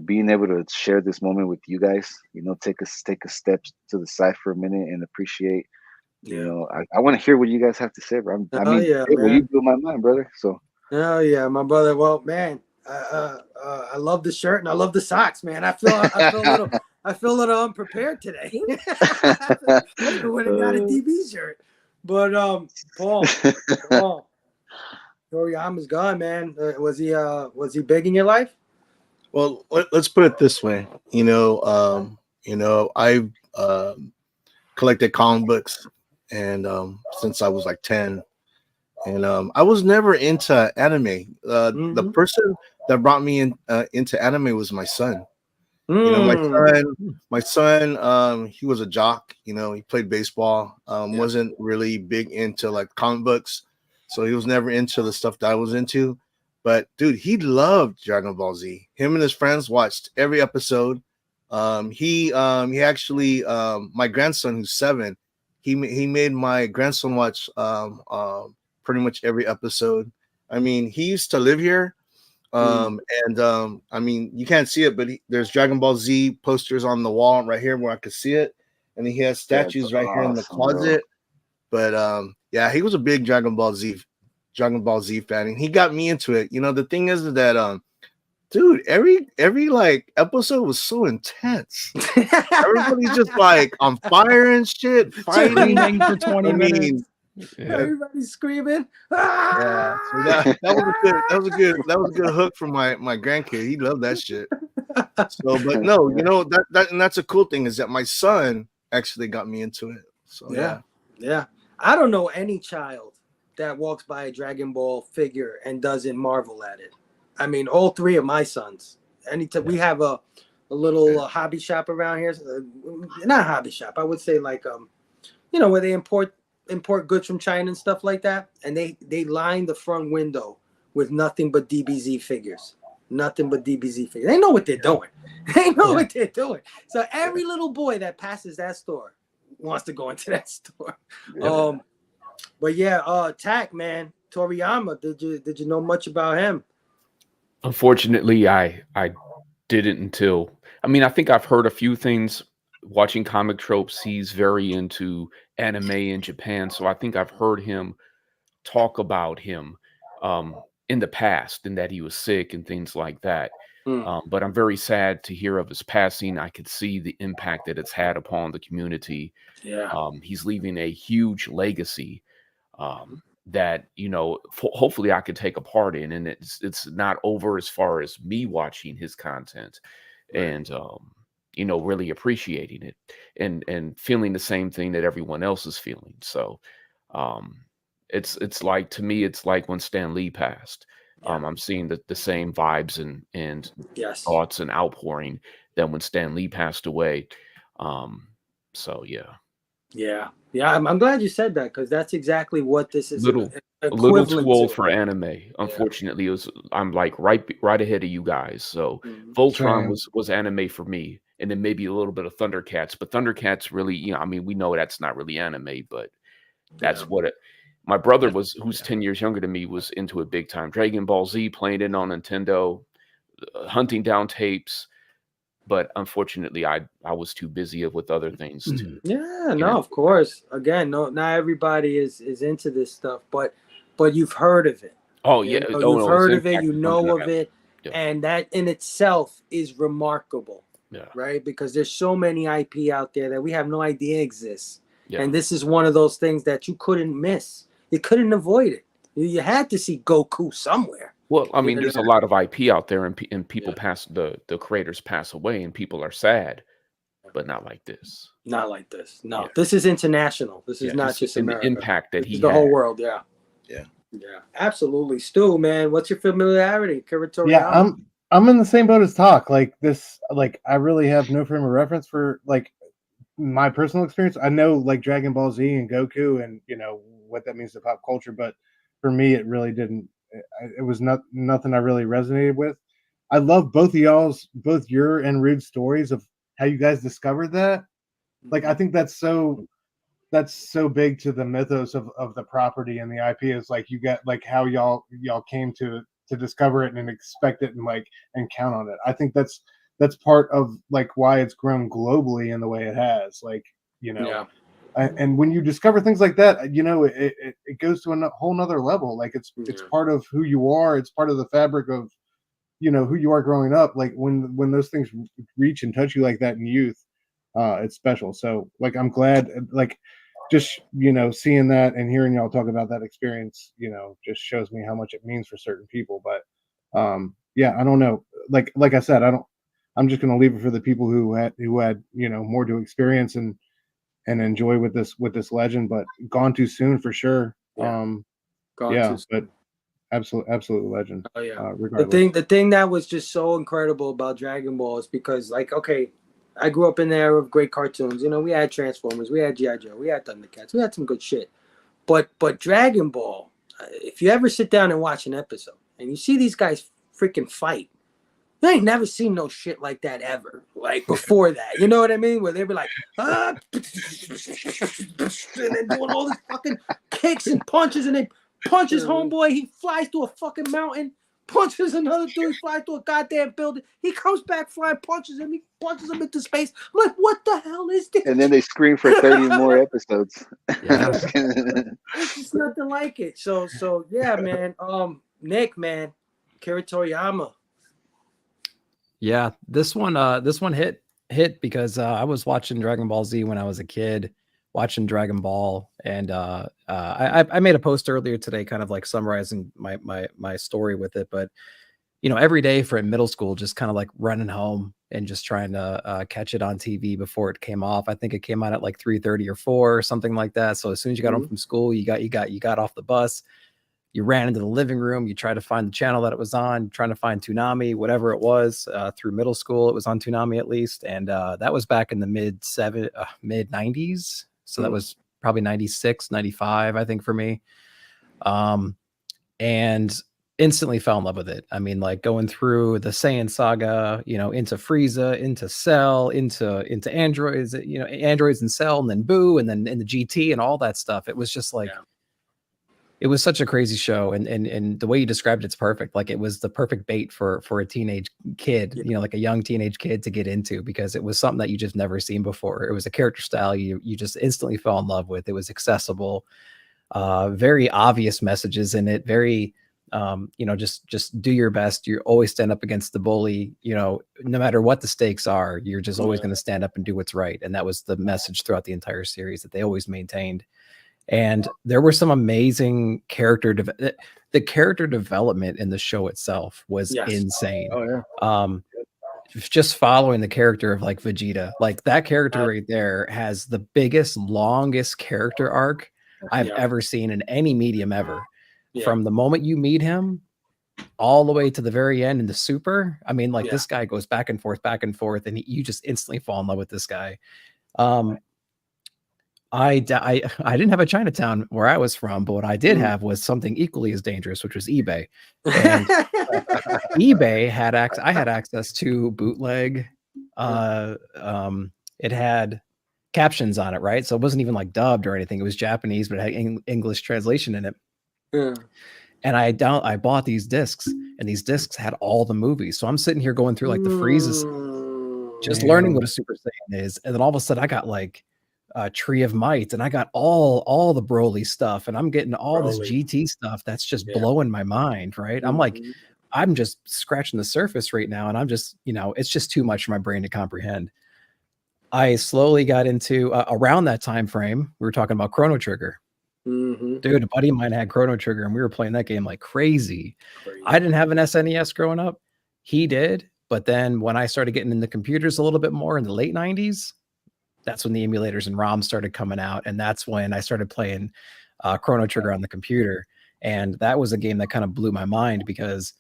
being able to share this moment with you guys, take a step to the side for a minute and appreciate. I want to hear what you guys have to say, bro. You blew my mind, brother. So. Oh yeah, my brother. Well, man, I love the shirt and I love the socks, man. I feel a little unprepared today. When I got a DB shirt, but Paul, Toriyama's gone, man. Was he big in your life? Well, let's put it this way. I've collected comic books, and since I was like 10, and I was never into anime. The person that brought me into anime was my son. My son, he was a jock. He played baseball. Wasn't really big into like comic books, so he was never into the stuff that I was into. But dude, he loved Dragon Ball Z. Him and his friends watched every episode. He actually, my grandson who's 7, he made my grandson watch pretty much every episode. I mean, he used to live here. I mean, you can't see it, but there's Dragon Ball Z posters on the wall right here where I could see it, and he has statues right here in the closet. Bro. But yeah, he was a big Dragon Ball Z fan, and he got me into it. The thing is that dude, every like episode was so intense. Everybody's just like on fire and shit, fighting for 20 minutes. Everybody's screaming. Yeah, so that was a good hook for my grandkid. He loved that shit. So, but no, you know and that's a cool thing is that my son actually got me into it. So yeah. I don't know any child that walks by a Dragon Ball figure and doesn't marvel at it. I mean, all three of my sons. Anytime we have a little hobby shop around here, not hobby shop. I would say like where they import goods from China and stuff like that, and they line the front window with nothing but DBZ figures. Nothing but DBZ figures. They know what they're doing. They know what they're doing. So every little boy that passes that store wants to go into that store. But yeah, Tack, man, Toriyama. Did you know much about him? Unfortunately, I didn't until I think I've heard a few things. Watching comic tropes, he's very into anime in Japan, so I think I've heard him talk about him in the past and that he was sick and things like that. But I'm very sad to hear of his passing. I could see the impact that it's had upon the community. He's leaving a huge legacy that hopefully I could take a part in, and it's not over as far as me watching his content and really appreciating it and feeling the same thing that everyone else is feeling. So it's like, to me, it's like when Stan Lee passed. I'm seeing the same vibes and thoughts and outpouring that when Stan Lee passed away. So yeah. I'm glad you said that, because that's exactly what this is. A little too old for anime. Unfortunately, I'm like right ahead of you guys. So Voltron was anime for me, and then maybe a little bit of Thundercats. But Thundercats really, we know that's not really anime, but that's what it. My brother who's 10 years younger than me, was into it big time. Dragon Ball Z, playing it on Nintendo, hunting down tapes. But unfortunately, I was too busy with other things to. Of course. Again, not everybody is into this stuff, but you've heard of it. Oh yeah, you've heard of it. You know of it, and that in itself is remarkable. Right, because there's so many IP out there that we have no idea exists, and this is one of those things that you couldn't miss. You couldn't avoid it. You had to see Goku somewhere. Well, I mean, there's a lot of IP out there, and people pass the creators pass away, and people are sad, but not like this. Not like this. No, this is international. This is not just America. The impact that he the had. whole world. Yeah, absolutely. Stu, man, what's your familiarity? Akira Toriyama? Yeah, I'm in the same boat as Talk. Like this, like I really have no frame of reference for like my personal experience. I know like Dragon Ball Z and Goku, and what that means to pop culture, but for me, it really didn't. It was nothing I really resonated with. I love both your and Rude's stories of how you guys discovered that. Like, I think that's so big to the mythos of the property and the IP, is like you get like how y'all came to discover it and expect it and count on it. I think that's part of like why it's grown globally in the way it has. Like, and when you discover things like that, it goes to a whole nother level. Like it's part of who you are. It's part of the fabric of, who you are growing up. Like when those things reach and touch you like that in youth, it's special. So like, I'm glad, like just, seeing that and hearing y'all talk about that experience, just shows me how much it means for certain people. But I don't know. Like I said, I'm just going to leave it for the people who had, more to experience and enjoy with this legend, but gone too soon for sure. But absolute legend. The thing that was just so incredible about Dragon Ball is because, like, okay, I grew up in the era of great cartoons. We had Transformers, we had G.I. Joe, we had Thundercats, we had some good shit. But Dragon Ball, if you ever sit down and watch an episode and you see these guys freaking fight, I ain't never seen no shit like that ever. Like before that, you know what I mean? Where they'd be like, and then doing all these fucking kicks and punches, and then punches homeboy. He flies through a fucking mountain, punches another dude, he flies through a goddamn building. He comes back flying, punches him. He punches him into space. I'm like, what the hell is this? And then they scream for 30 more episodes. It's just nothing like it. So yeah, man. Nick, man, Akira Toriyama. Yeah, this one hit because I was watching Dragon Ball Z when I was a kid, watching Dragon Ball, and I made a post earlier today, kind of like summarizing my story with it. But every day for middle school, just kind of like running home and just trying to catch it on TV before it came off. I think it came out at like 3:30 or 4 or something like that. So as soon as you got home from school, you got off the bus. You ran into the living room, you tried to find the channel that it was on, trying to find Toonami, whatever it was. Through middle school, it was on Toonami at least, and that was back in the mid 90s. So that was probably 96, 95, I think, for me. And instantly fell in love with it. I mean, like going through the Saiyan saga, into Frieza, into Cell, into androids, androids and Cell, and then Boo, and then in the GT and all that stuff. It was just like. Yeah. It was such a crazy show, and the way you described it's perfect. Like it was the perfect bait for a teenage kid, like a young teenage kid to get into, because it was something that you just never seen before. It was a character style you just instantly fell in love with. It was accessible, very obvious messages in it, very just do your best. You always stand up against the bully, no matter what the stakes are, you're just always going to stand up and do what's right. And that was the message throughout the entire series that they always maintained. And there were some amazing the character development in the show itself was insane. Oh yeah. Just following the character of like Vegeta, like that character right there has the biggest, longest character arc I've ever seen in any medium ever. From the moment you meet him all the way to the very end in the Super. I mean, like this guy goes back and forth, and you just instantly fall in love with this guy. I didn't have a Chinatown where I was from, but what I did have was something equally as dangerous, which was eBay. And eBay I had access to bootleg. It had captions on it, right? So it wasn't even like dubbed or anything. It was Japanese, but it had English translation in it. Yeah. And I bought these discs, and these discs had all the movies. So I'm sitting here going through like the Frieza, just learning what a Super Saiyan is, and then all of a sudden I got like Tree of Might, and I got all the Broly stuff, and I'm getting all this GT stuff that's just blowing my mind, right? I'm like, I'm just scratching the surface right now, and I'm just, it's just too much for my brain to comprehend. I slowly got into around that time frame. We were talking about Chrono Trigger. Dude, a buddy of mine had Chrono Trigger, and we were playing that game like crazy. I didn't have an SNES growing up. He did, but then when I started getting into computers a little bit more in the late 90s, that's when the emulators and ROMs started coming out, and that's when I started playing Chrono Trigger on the computer. And that was a game that kind of blew my mind because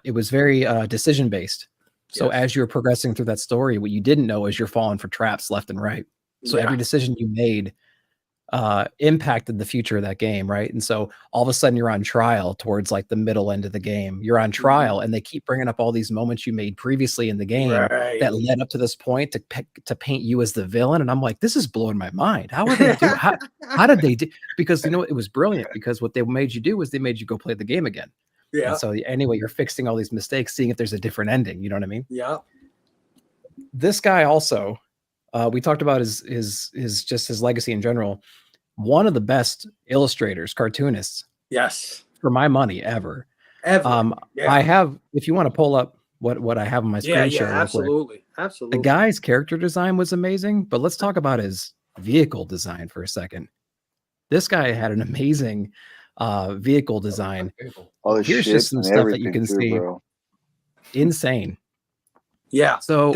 it was very decision based. So as you're progressing through that story, what you didn't know is you're falling for traps left and right. So every decision you made impacted the future of that game, right? And so all of a sudden you're on trial towards like the middle end of the game. You're on trial, and they keep bringing up all these moments you made previously in the game that led up to this point to paint you as the villain. And I'm like, this is blowing my mind. How are they do? How did they do? Because it was brilliant, because what they made you do was they made you go play the game again. Yeah. And so anyway, you're fixing all these mistakes, seeing if there's a different ending. You know what I mean? Yeah. This guy also, we talked about his legacy in general. One of the best illustrators, cartoonists. Yes. For my money ever. I have, if you want to pull up what I have on my screen share. Absolutely. Absolutely. The guy's character design was amazing, but let's talk about his vehicle design for a second. This guy had an amazing vehicle design. Here's just some stuff that you can see. Bro. Insane. Yeah. So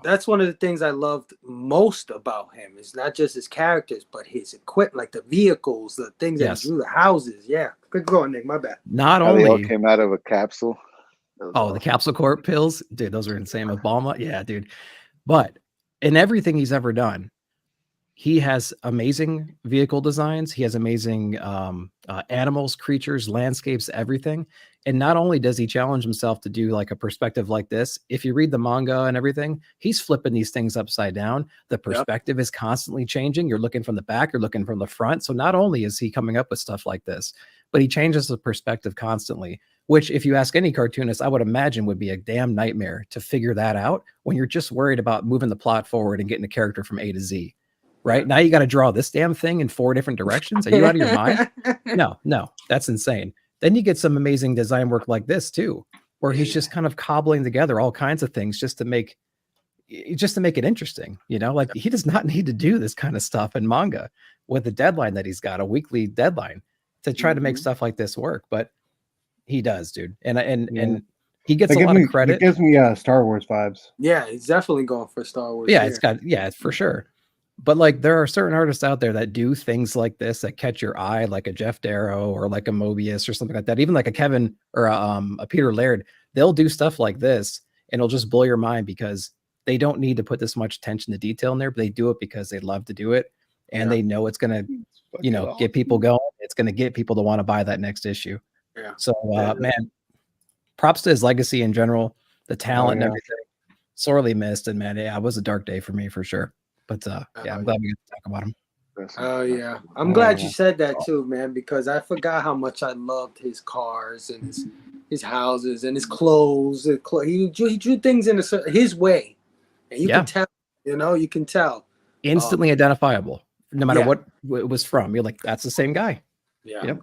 that's one of the things I loved most about him. Is not just his characters, but his equipment, like the vehicles, the things that he drew, the houses. Yeah. Good going, Nick. My bad. Not only they all came out of a capsule. Oh, the Capsule Corp pills, dude. Those are insane. With Balma, yeah, dude. But in everything he's ever done, he has amazing vehicle designs. He has amazing animals, creatures, landscapes, everything. And not only does he challenge himself to do like a perspective like this, if you read the manga and everything, he's flipping these things upside down. The perspective is constantly changing. You're looking from the back, you're looking from the front. So not only is he coming up with stuff like this, but he changes the perspective constantly, which if you ask any cartoonist, I would imagine would be a damn nightmare to figure that out when you're just worried about moving the plot forward and getting a character from A to Z. Right now, you got to draw this damn thing in 4 different directions. Are you out of your mind? No, that's insane. Then you get some amazing design work like this too. where he's just kind of cobbling together all kinds of things just to make it interesting, like he does not need to do this kind of stuff in manga with the deadline that he's got, a weekly deadline, to try to make stuff like this work. But he does, dude. And he gets a lot of credit. It gives me Star Wars vibes. Yeah, he's definitely going for Star Wars. Yeah, it's for sure. But like there are certain artists out there that do things like this that catch your eye, like a Jeff Darrow or like a Mobius or something like that. Even like a Kevin or a Peter Laird, they'll do stuff like this and it'll just blow your mind because they don't need to put this much attention to detail in there, but they do it because they love to do it. And they know it's going to, get people going. It's going to get people to want to buy that next issue. Yeah. So, man, props to his legacy in general, the talent and everything. Sorely missed. And man, it was a dark day for me for sure. But I'm glad we get to talk about him. Oh yeah, I'm glad you said that too, man, because I forgot how much I loved his cars and his houses and his clothes. He drew things in his way, and you can tell. You can tell instantly identifiable, no matter what it was from. You're like, that's the same guy. Yeah,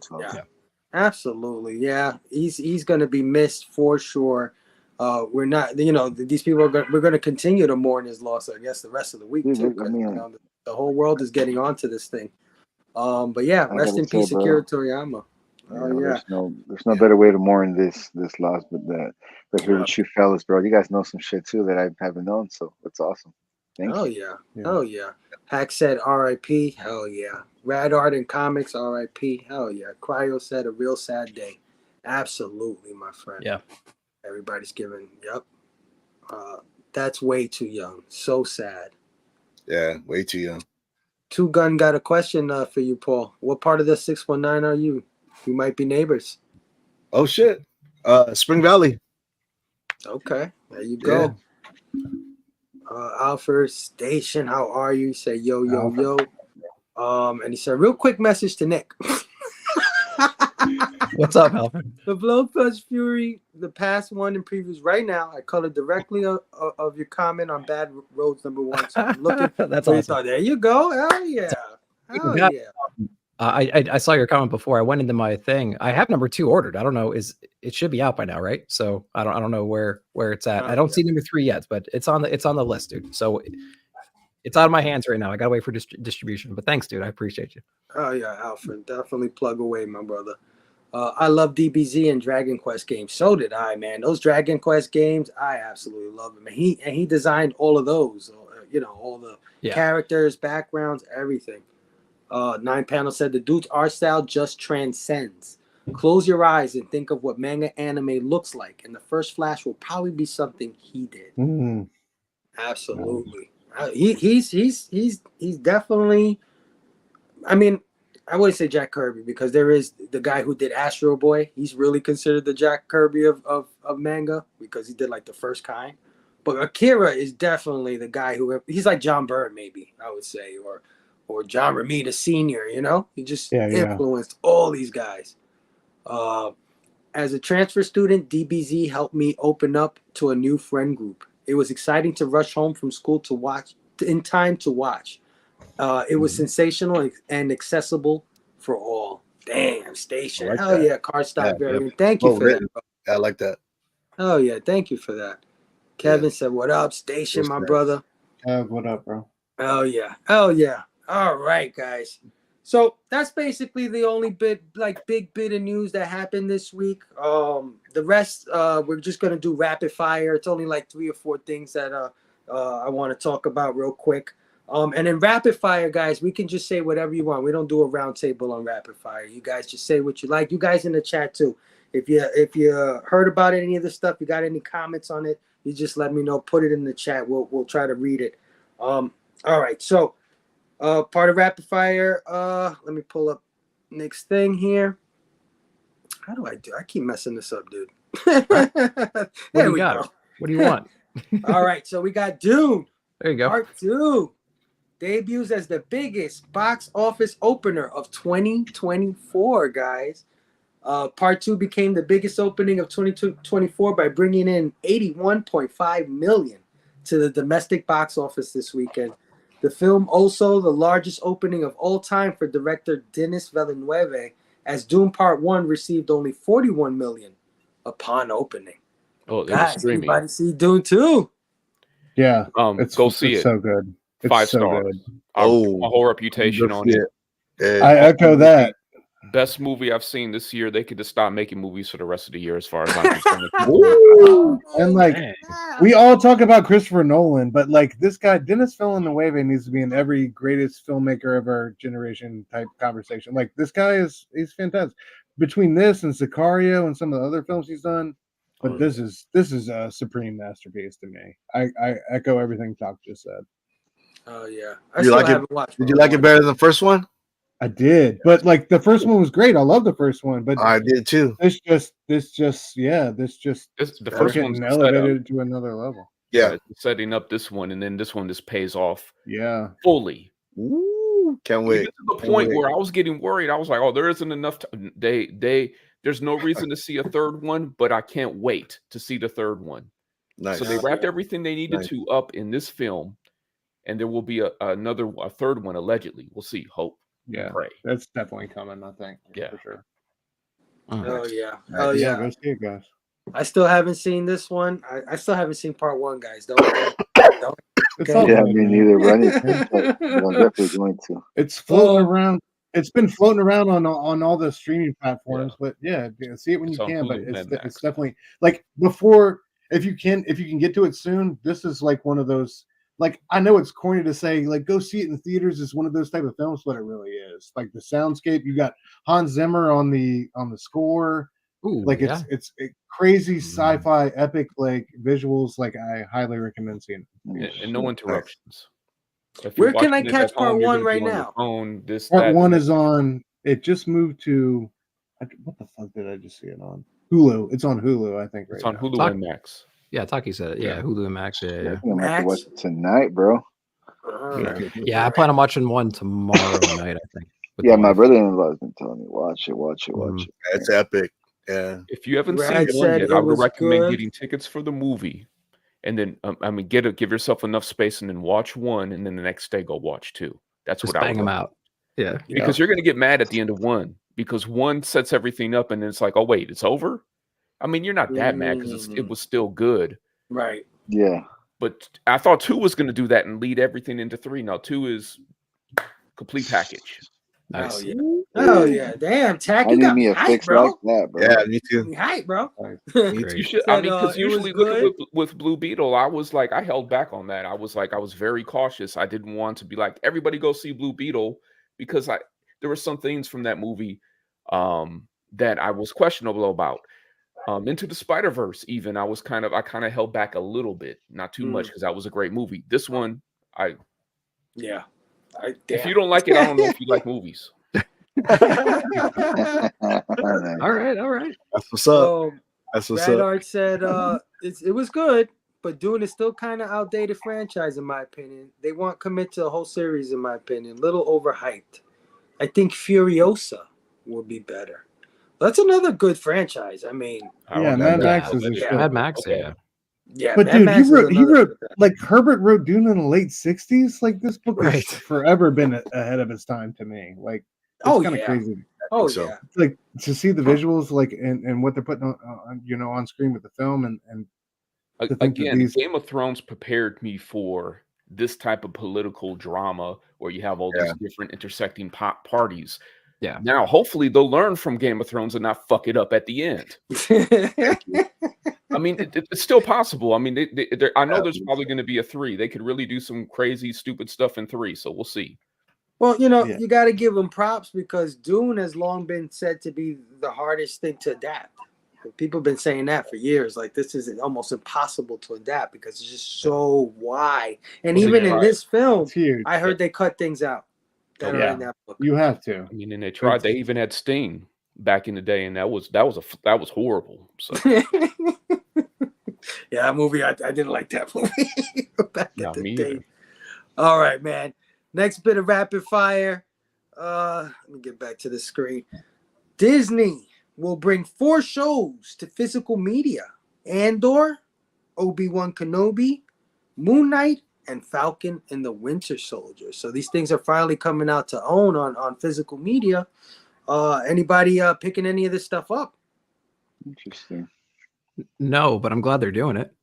absolutely. Yeah, he's going to be missed for sure. We're not, these people we're going to continue to mourn his loss, I guess, the rest of the week too. The whole world is getting onto this thing. But yeah, rest in peace, Akira Toriyama. There's no better way to mourn this loss, but here with you fellas, bro. You guys know some shit too that I haven't known, so it's awesome. Thank you. Oh yeah. Hack said R.I.P. Hell yeah. Rad Art and Comics R.I.P. Hell yeah. Cryo said a real sad day. Absolutely, my friend. Yeah. Everybody's giving. Yep. That's way too young. So sad. Yeah, way too young. Two Gun got a question for you, Paul. What part of the 619 are you? We might be neighbors. Oh shit. Spring Valley. Okay, there you go. Alfred Station, how are you? He said yo. And he said, real quick message to Nick. What's up, Alfred? The Blow Plus Fury, the past one in previews right now. I colored directly of your comment on Bad Roads #1. So I'm looking. That's awesome. There you go. Hell yeah. Hell yeah. I saw your comment before. I went into my thing. I have #2 ordered. I don't know. It should be out by now, right? So I don't know where it's at. I don't see #3 yet, but it's on the list, dude. So it's out of my hands right now. I gotta wait for distribution. But thanks, dude. I appreciate you. Oh yeah, Alfred. Definitely plug away, my brother. I love DBZ and Dragon Quest games. So did I, man. Those Dragon Quest games, I absolutely love them. And he designed all of those. All the characters, backgrounds, everything. 9 Panel said the dude's art style just transcends. Close your eyes and think of what manga anime looks like, and the first flash will probably be something he did. Absolutely. He's definitely. I mean, I wouldn't say Jack Kirby because there is the guy who did Astro Boy. He's really considered the Jack Kirby of manga because he did like the first kind. But Akira is definitely the guy he's like John Byrne, maybe I would say, or John Romita Sr., he just influenced all these guys. As a transfer student, DBZ helped me open up to a new friend group. It was exciting to rush home from school in time to watch. It was sensational and accessible for all. Damn, Station. Like hell yeah, car stop variant. Thank you for that, bro. I like that. Oh yeah, thank you for that. Kevin said, what up, Station, my brother? What up, bro? Oh yeah. All right, guys. So that's basically the only big bit of news that happened this week. The rest, we're just gonna do rapid fire. It's only like 3 or 4 things that I want to talk about real quick. And in rapid fire, guys, we can just say whatever you want. We don't do a round table on rapid fire. You guys just say what you like. You guys in the chat too. If you heard about any of this stuff, you got any comments on it, you just let me know. Put it in the chat. We'll try to read it. All right. So part of rapid fire. Let me pull up next thing here. How do I do? I keep messing this up, dude. There we go. What do you want? All right. So we got Dune. There you go. Part 2. Debuts as the biggest box office opener of 2024, guys. Part 2 became the biggest opening of 2024 by bringing in $81.5 million to the domestic box office this weekend. The film also the largest opening of all time for director Denis Villeneuve, as Dune Part 1 received only $41 million upon opening. Oh, it was Guys, streaming. anybody see Dune 2? Yeah, Go see it's it. so good. It's 5 so stars. good. My whole reputation on it. I echo that. Best movie I've seen this year. They could just stop making movies for the rest of the year, as far as I'm concerned. And like, we all talk about Christopher Nolan, but like this guy, Dennis Villeneuve, needs to be in every greatest filmmaker of our generation type conversation. Like this guy he's fantastic. Between this and Sicario and some of the other films he's done, but this is a supreme masterpiece to me. I echo everything Doc just said. Oh yeah, Did you like it? Did you like it better than the first one? I did, but like the first one was great. I love the first one, but I did too. This the first one's elevated to another level. Yeah, setting up this one, and then this one just pays off. Yeah, fully. Ooh, can't wait. Even to the point where I was getting worried. I was like, "Oh, there isn't enough. There's no reason to see a third one, but I can't wait to see the third one." Nice. So they wrapped everything they needed to up in this film, and there will be a third one allegedly. We'll see. Hope. Yeah, pray. That's definitely coming. I think. Yeah, for sure. Oh yeah. Oh yeah. Go see it, guys. I still haven't seen this one. I still haven't seen part 1, guys. Don't. Okay. Yeah, me neither, but I'm definitely going to. It's floating around. It's been floating around on all the streaming platforms, but yeah, see it when you can. But it's definitely like before. If you can get to it soon, this is like one of those. Like, I know it's corny to say, like, go see it in the theaters is one of those type of films, but it really is. Like the soundscape, you got Hans Zimmer on the score. Ooh, like it's crazy sci-fi epic like visuals. Like I highly recommend seeing it. And no interruptions. Where can I catch part 1 right now? Part 1 is on. It just moved to. What the fuck did I just see it on? Hulu. It's on Hulu, I think. It's on Hulu and Max. Yeah, Taki said it. Yeah, Hulu and Max. Yeah. I'm gonna have to watch it tonight, bro. Yeah, I plan on watching one tomorrow night, I think. Yeah, my brother-in-law has been telling me, watch it. It's epic. Yeah. If you haven't seen one yet, I would recommend getting tickets for the movie, and then give yourself enough space, and then watch 1, and then the next day go watch 2. That's just what I bang them out. Yeah, because you're gonna get mad at the end of 1 because 1 sets everything up, and then it's like, oh wait, it's over. I mean, you're not that mad because it was still good. Right. Yeah. But I thought 2 was going to do that and lead everything into 3. Now 2 is complete package. Nice. Oh yeah. Damn, Tack, you got me hype, bro. Like that, bro. Yeah, me too. Hype, bro. You should. I mean, because usually look with Blue Beetle, I was like, I held back on that. I was very cautious. I didn't want to be like, everybody go see Blue Beetle, because there were some things from that movie that I was questionable about. Into the Spider-Verse, even I kind of held back a little bit, not too much, because that was a great movie. This one, if you don't like it, I don't know if you like movies. All right. That's what's up. That's what's up. Art said it was good, but Dune is still kind of outdated franchise in my opinion. They won't commit to a whole series in my opinion. Little overhyped. I think Furiosa will be better. That's another good franchise. I mean, Mad Max is Mad Max, yeah. But dude, he wrote like Herbert wrote Dune in the late '60s. Like this book has forever been ahead of its time to me. Like, it's kind of crazy. Yeah. Like to see the visuals, like and what they're putting on screen with the film, and again, Game of Thrones prepared me for this type of political drama where you have all these different intersecting parties. Yeah. Now, hopefully, they'll learn from Game of Thrones and not fuck it up at the end. I mean, it's still possible. I mean, I know there's probably going to be a 3. They could really do some crazy, stupid stuff in 3. So we'll see. Well, you got to give them props because Dune has long been said to be the hardest thing to adapt. People have been saying that for years. Like, this is almost impossible to adapt because it's just so wide. And even in this film, I heard they cut things out. In that book. You have to. I mean, and they tried. They even had Sting back in the day, and that was horrible. So that movie, I didn't like that movie back in the day. Either. All right, man. Next bit of rapid fire. Let me get back to the screen. Disney will bring 4 shows to physical media: Andor, Obi-Wan Kenobi, Moon Knight, and Falcon and the Winter Soldier. So these things are finally coming out to own on physical media. Anybody picking any of this stuff up? Interesting. No, but I'm glad they're doing it.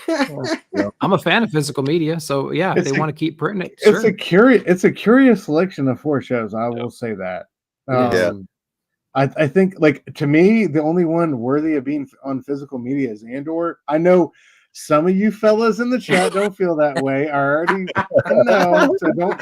Yeah. I'm a fan of physical media, so yeah, if they want to keep printing it. It's Sure. it's a curious selection of 4 shows. I will say that. I think, like, to me, the only one worthy of being on physical media is Andor. I know some of you fellas in the chat don't feel that way. I already know, so don't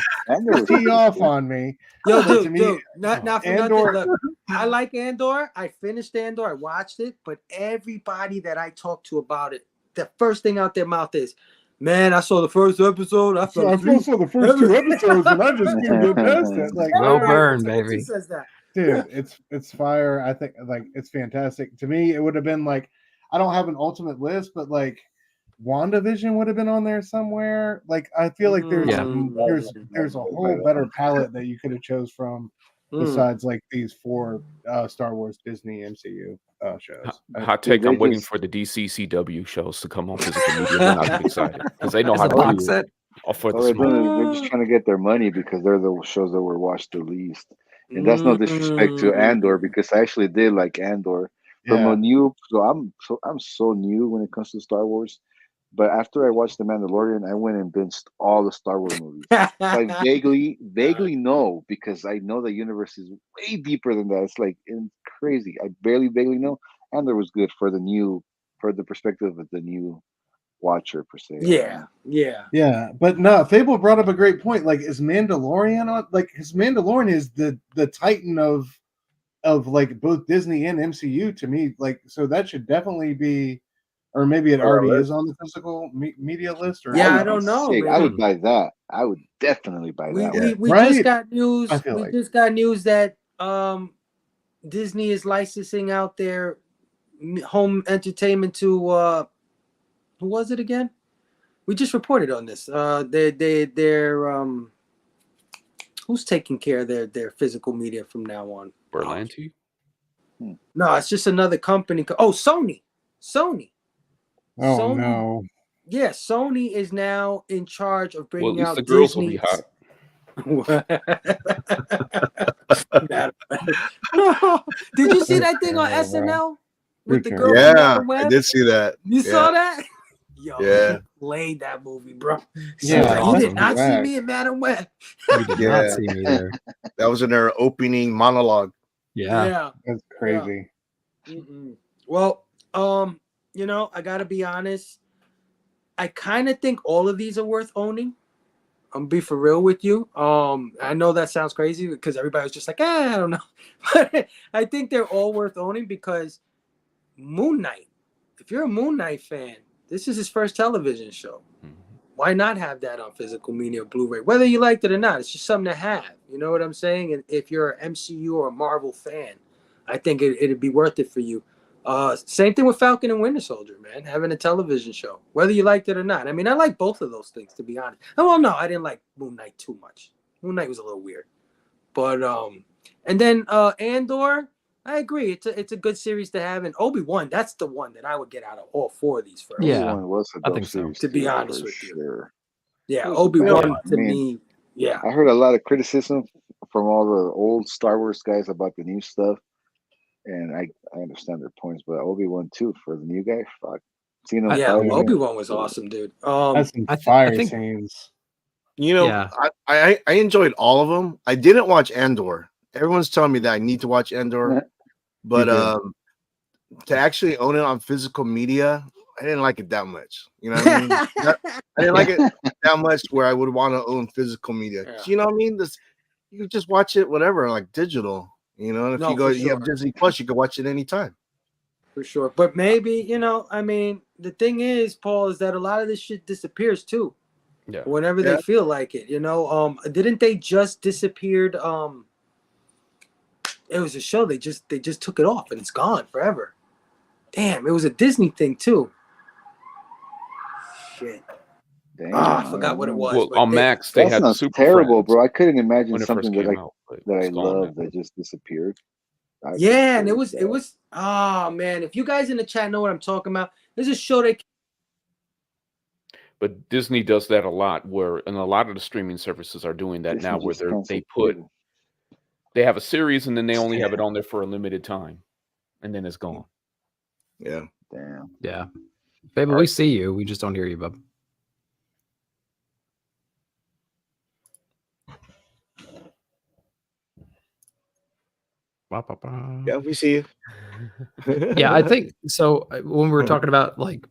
tee off on me. Yo, But to dude, me, not for Andor. nothing. Look, I like Andor. I finished Andor. I watched it, but everybody that I talked to about it, the first thing out their mouth is, "Man, I saw the first episode. I saw the first 2 episodes, and I just couldn't get past it." Like, well burned, baby. Says that. Dude, it's fire. I think, like, it's fantastic. To me, it would have been like, I don't have an ultimate list, but like WandaVision would have been on there somewhere. Like, I feel like there's a whole better palette that you could have chose from besides like these 4 Star Wars Disney MCU shows. Hot take, I'm waiting for the DC CW shows to come on physical media. Then I'll be excited because they know how to do it. They're just trying to get their money because they're the shows that were watched the least. And that's no disrespect to Andor, because I actually did like Andor. From a new, I'm so new when it comes to Star Wars. But after I watched The Mandalorian, I went and binged all the Star Wars movies. So I vaguely know, because I know the universe is way deeper than that. It's like crazy. I vaguely know. Andor was good for the perspective of the new watcher per se. Yeah. But no, Fable brought up a great point. Like, is Mandalorian on? Like, his Mandalorian is the titan of like both Disney and MCU to me. Like, so that should definitely be, or maybe it already is on the physical media list. Or I don't know. Man. I would buy that. I would definitely buy that. We just got news. Just got news that Disney is licensing out their home entertainment to who was it again? We just reported on this. They're who's taking care of their physical media from now on? Berlanti? No, it's just another company. Oh, Sony. Oh, Sony, no. Yeah, Sony is now in charge of bringing out the girls will be hot. Did you see that thing on SNL with the girl? Yeah, I did see that. You saw that? Yo, he played that movie, bro. Yeah, you did not see me in Madam Web. You did not see me there. That was in their opening monologue. Yeah. That's crazy. Yeah. Well, I gotta be honest. I kind of think all of these are worth owning. I'm gonna be for real with you. I know that sounds crazy because everybody was just like, I don't know. But I think they're all worth owning because Moon Knight, if you're a Moon Knight fan, this is his first television show. Why not have that on physical media or Blu-ray? Whether you liked it or not, it's just something to have. You know what I'm saying? And if you're an MCU or a Marvel fan, I think it'd be worth it for you. Same thing with Falcon and Winter Soldier, man. Having a television show, whether you liked it or not. I mean, I like both of those things, to be honest. Oh, well, no, I didn't like Moon Knight too much. Moon Knight was a little weird, but and then Andor, I agree. It's a good series to have. And Obi-Wan, that's the one that I would get out of all 4 of these first. Yeah, I think so. To be honest with you, yeah, Obi-Wan to me. Yeah, I heard a lot of criticism from all the old Star Wars guys about the new stuff. And I understand their points, but Obi-Wan too for the new guy. Fuck. Obi-Wan was awesome, dude. That's some fire scenes. You know, I enjoyed all of them. I didn't watch Andor. Everyone's telling me that I need to watch Andor, but to actually own it on physical media, I didn't like it that much. You know what I mean? I didn't like it that much where I would want to own physical media. Yeah. You know what I mean? You could just watch it whatever, like digital. You know, and if you have Disney Plus, you can watch it anytime. For sure. But maybe, I mean, the thing is, Paul, is that a lot of this shit disappears too. Yeah. Whenever they feel like it, didn't they just disappeared? It was a show. They just took it off and it's gone forever. Damn, it was a Disney thing too. Shit. Damn, I forgot what it was. Well, on Max, they had Super terrible, Friends, bro. I couldn't imagine something that I love that just disappeared. And it was. Oh man, if you guys in the chat know what I'm talking about, there's a show that. But Disney does that a lot, and a lot of the streaming services are doing that now, where they have a series and then they only have it on there for a limited time, and then it's gone. Yeah, Damn. Yeah. Baby, we see you. We just don't hear you, bub. Yeah, we see you. Yeah, I think so. When we were talking about like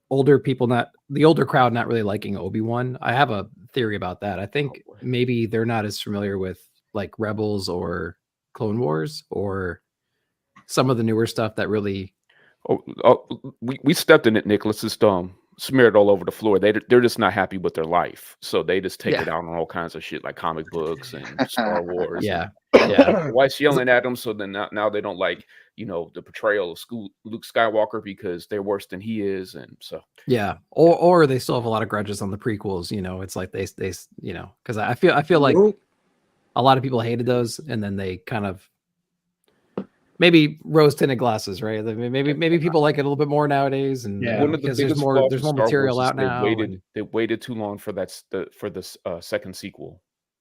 older people, not the older crowd, not really liking Obi-Wan, I have a theory about that. I think maybe they're not as familiar with like Rebels or Clone Wars or some of the newer stuff that really. We stepped in it, Nicholas. It's smeared all over the floor. They're just not happy with their life, so they just take it out on all kinds of shit like comic books and Star Wars. Yeah. The wife's yelling at them, so then now they don't like the portrayal of Luke Skywalker because they're worse than he is, and so Yeah, or they still have a lot of grudges on the prequels. It's like they because I feel like a lot of people hated those, and then they kind of maybe rose tinted glasses, right? Maybe people like it a little bit more nowadays, and one of the because biggest there's more material out now. They waited too long for this second sequel.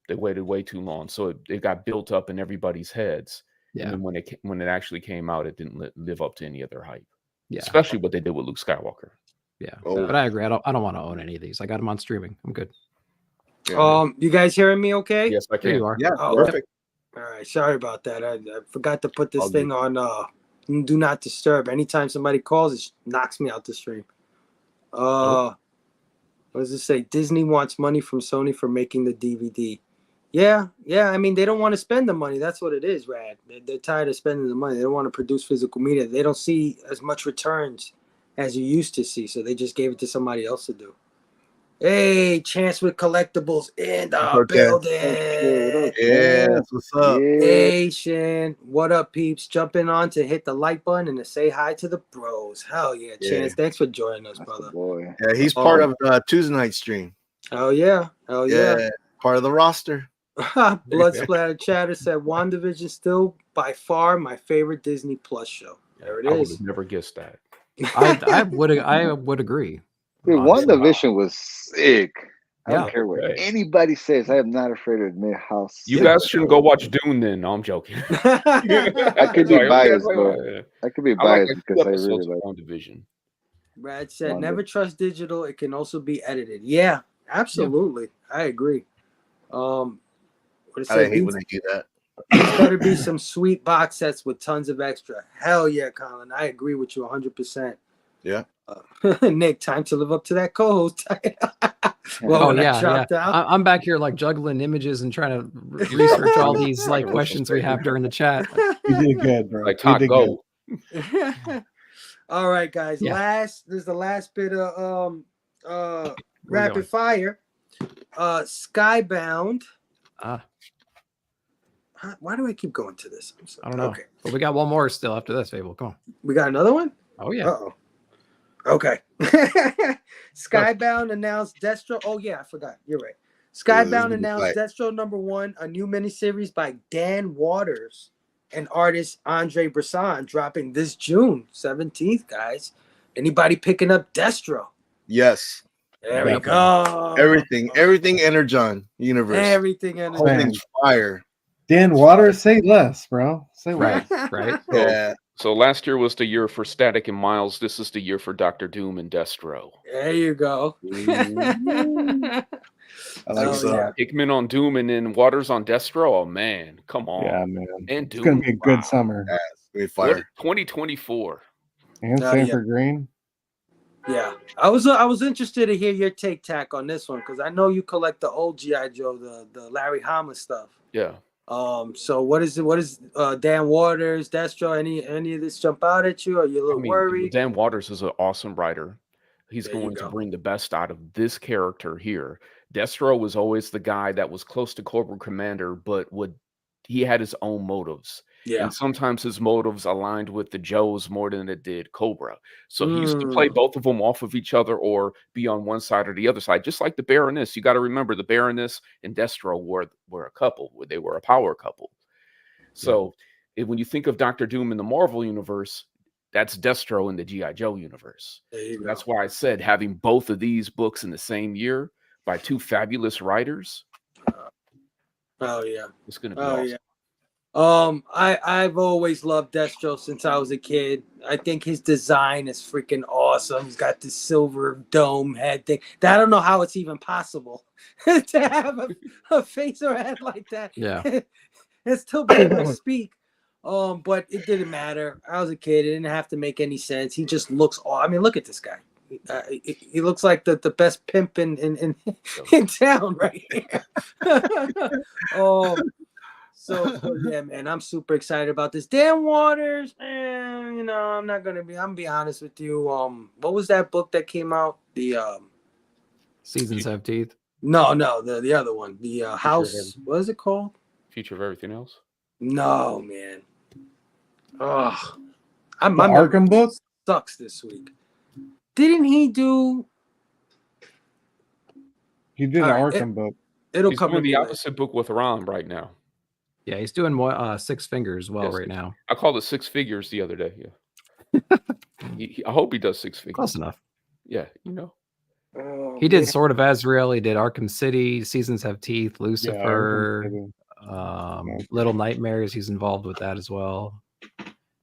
They waited way too long, so it got built up in everybody's heads. Yeah. And then when it actually came out, it didn't live up to any of their hype. Yeah. Especially what they did with Luke Skywalker. Yeah. But I agree. I don't want to own any of these. I got them on streaming. I'm good. You guys hearing me okay? Yes, I can. Here you are. Yeah, perfect. All right, sorry about that. I forgot to put this thing on do not disturb. Anytime somebody calls, it knocks me out the stream. What does it say? Disney wants money from Sony for making the DVD. Yeah. I mean, they don't want to spend the money. That's what it is, Rad. They're tired of spending the money. They don't want to produce physical media. They don't see as much returns as you used to see, so they just gave it to somebody else to do. Hey, Chance with Collectibles in the building. Yeah, what's up? Hey, Shan. What up, peeps? Jumping on to hit the like button and to say hi to the bros. Hell yeah, Chance. Thanks for joining us, brother. Boy. Yeah, he's part of the Tuesday night stream. Hell yeah. Part of the roster. Blood Splatter Chatter said WandaVision still by far my favorite Disney Plus show. There it is. I would have never guessed that. I would agree. Dude, WandaVision was sick. I Yeah. don't care what anybody says. I am not afraid to admit how sick. You guys shouldn't go watch Dune then. No, I'm joking. I could be biased, bro. I could be biased because I really like WandaVision. Brad said, never trust digital. It can also be edited. Yeah, absolutely. Yeah. I agree. I hate when they do that. There's better be some sweet box sets with tons of extra. Hell yeah, Colin. I agree with you 100%. Yeah. Nick, time to live up to that co-host. I'm back here like juggling images and trying to research all these like questions we have during the chat. You did good, bro. Like Todd Go. All right, guys. This is the last bit of rapid fire. Skybound. Why do I keep going to this? I don't know. Okay. But we got one more still after this, Fable. Come on. We got another one? Oh, yeah. Uh-oh. Okay. Skybound announced Destro. Oh, yeah, I forgot. You're right. Skybound announced Destro #1, a new miniseries by Dan Waters and artist Andre Bresson, dropping this June 17th, guys. Anybody picking up Destro? Yes. There we go. Everything Energon universe. Everything Energon. Fire. Dan Waters, say less, bro. Say less. Right. Yeah. So last year was the year for Static and Miles. This is the year for Dr. Doom and Destro. There you go. I like that. Hickman on Doom and then Waters on Destro. Oh man, come on. Yeah, man. And Doom. It's gonna be a good summer. Yeah, great fire. 2024. And Sanford Green. Yeah, I was interested to hear your tack on this one because I know you collect the old G.I. Joe, the Larry Hama stuff. Yeah. So what is Dan Waters, Destro? Any of this jump out at you? Are you a little worried? Dan Waters is an awesome writer. He's going to bring the best out of this character here. Destro was always the guy that was close to Cobra Commander, but he had his own motives. Yeah. And sometimes his motives aligned with the Joes more than it did Cobra. So he used to play both of them off of each other or be on one side or the other side, just like the Baroness. You got to remember the Baroness and Destro were a couple. They were a power couple. So when you think of Dr. Doom in the Marvel universe, that's Destro in the G.I. Joe universe. So that's why I said having both of these books in the same year by two fabulous writers. Oh, yeah. It's going to be awesome. Yeah. I've always loved Destro since I was a kid. I think his design is freaking awesome. He's got this silver dome head thing. I don't know how it's even possible to have a face or a head like that. Yeah. And still be able to speak. But it didn't matter. I was a kid. It didn't have to make any sense. He just looks. I mean, look at this guy. He looks like the best pimp in town right here. So yeah, man, I'm super excited about this. Dan Waters, you know, I'm gonna be honest with you. What was that book that came out? The Seasons Have Teeth. No, the other one. The House. What is it called? Future of Everything Else. No, man. Oh, the Arkham book sucks this week. Didn't he do? He did an Arkham book. It'll He's come doing in the opposite book with Ron right now. Yeah, he's doing more Six Fingers right now. I called it Six Figures the other day. Yeah. I hope he does Six Figures. Close enough. Yeah, you know. Oh, He did man. Sword of Azrael. He did Arkham City, Seasons Have Teeth, Lucifer, Little Nightmares. He's involved with that as well.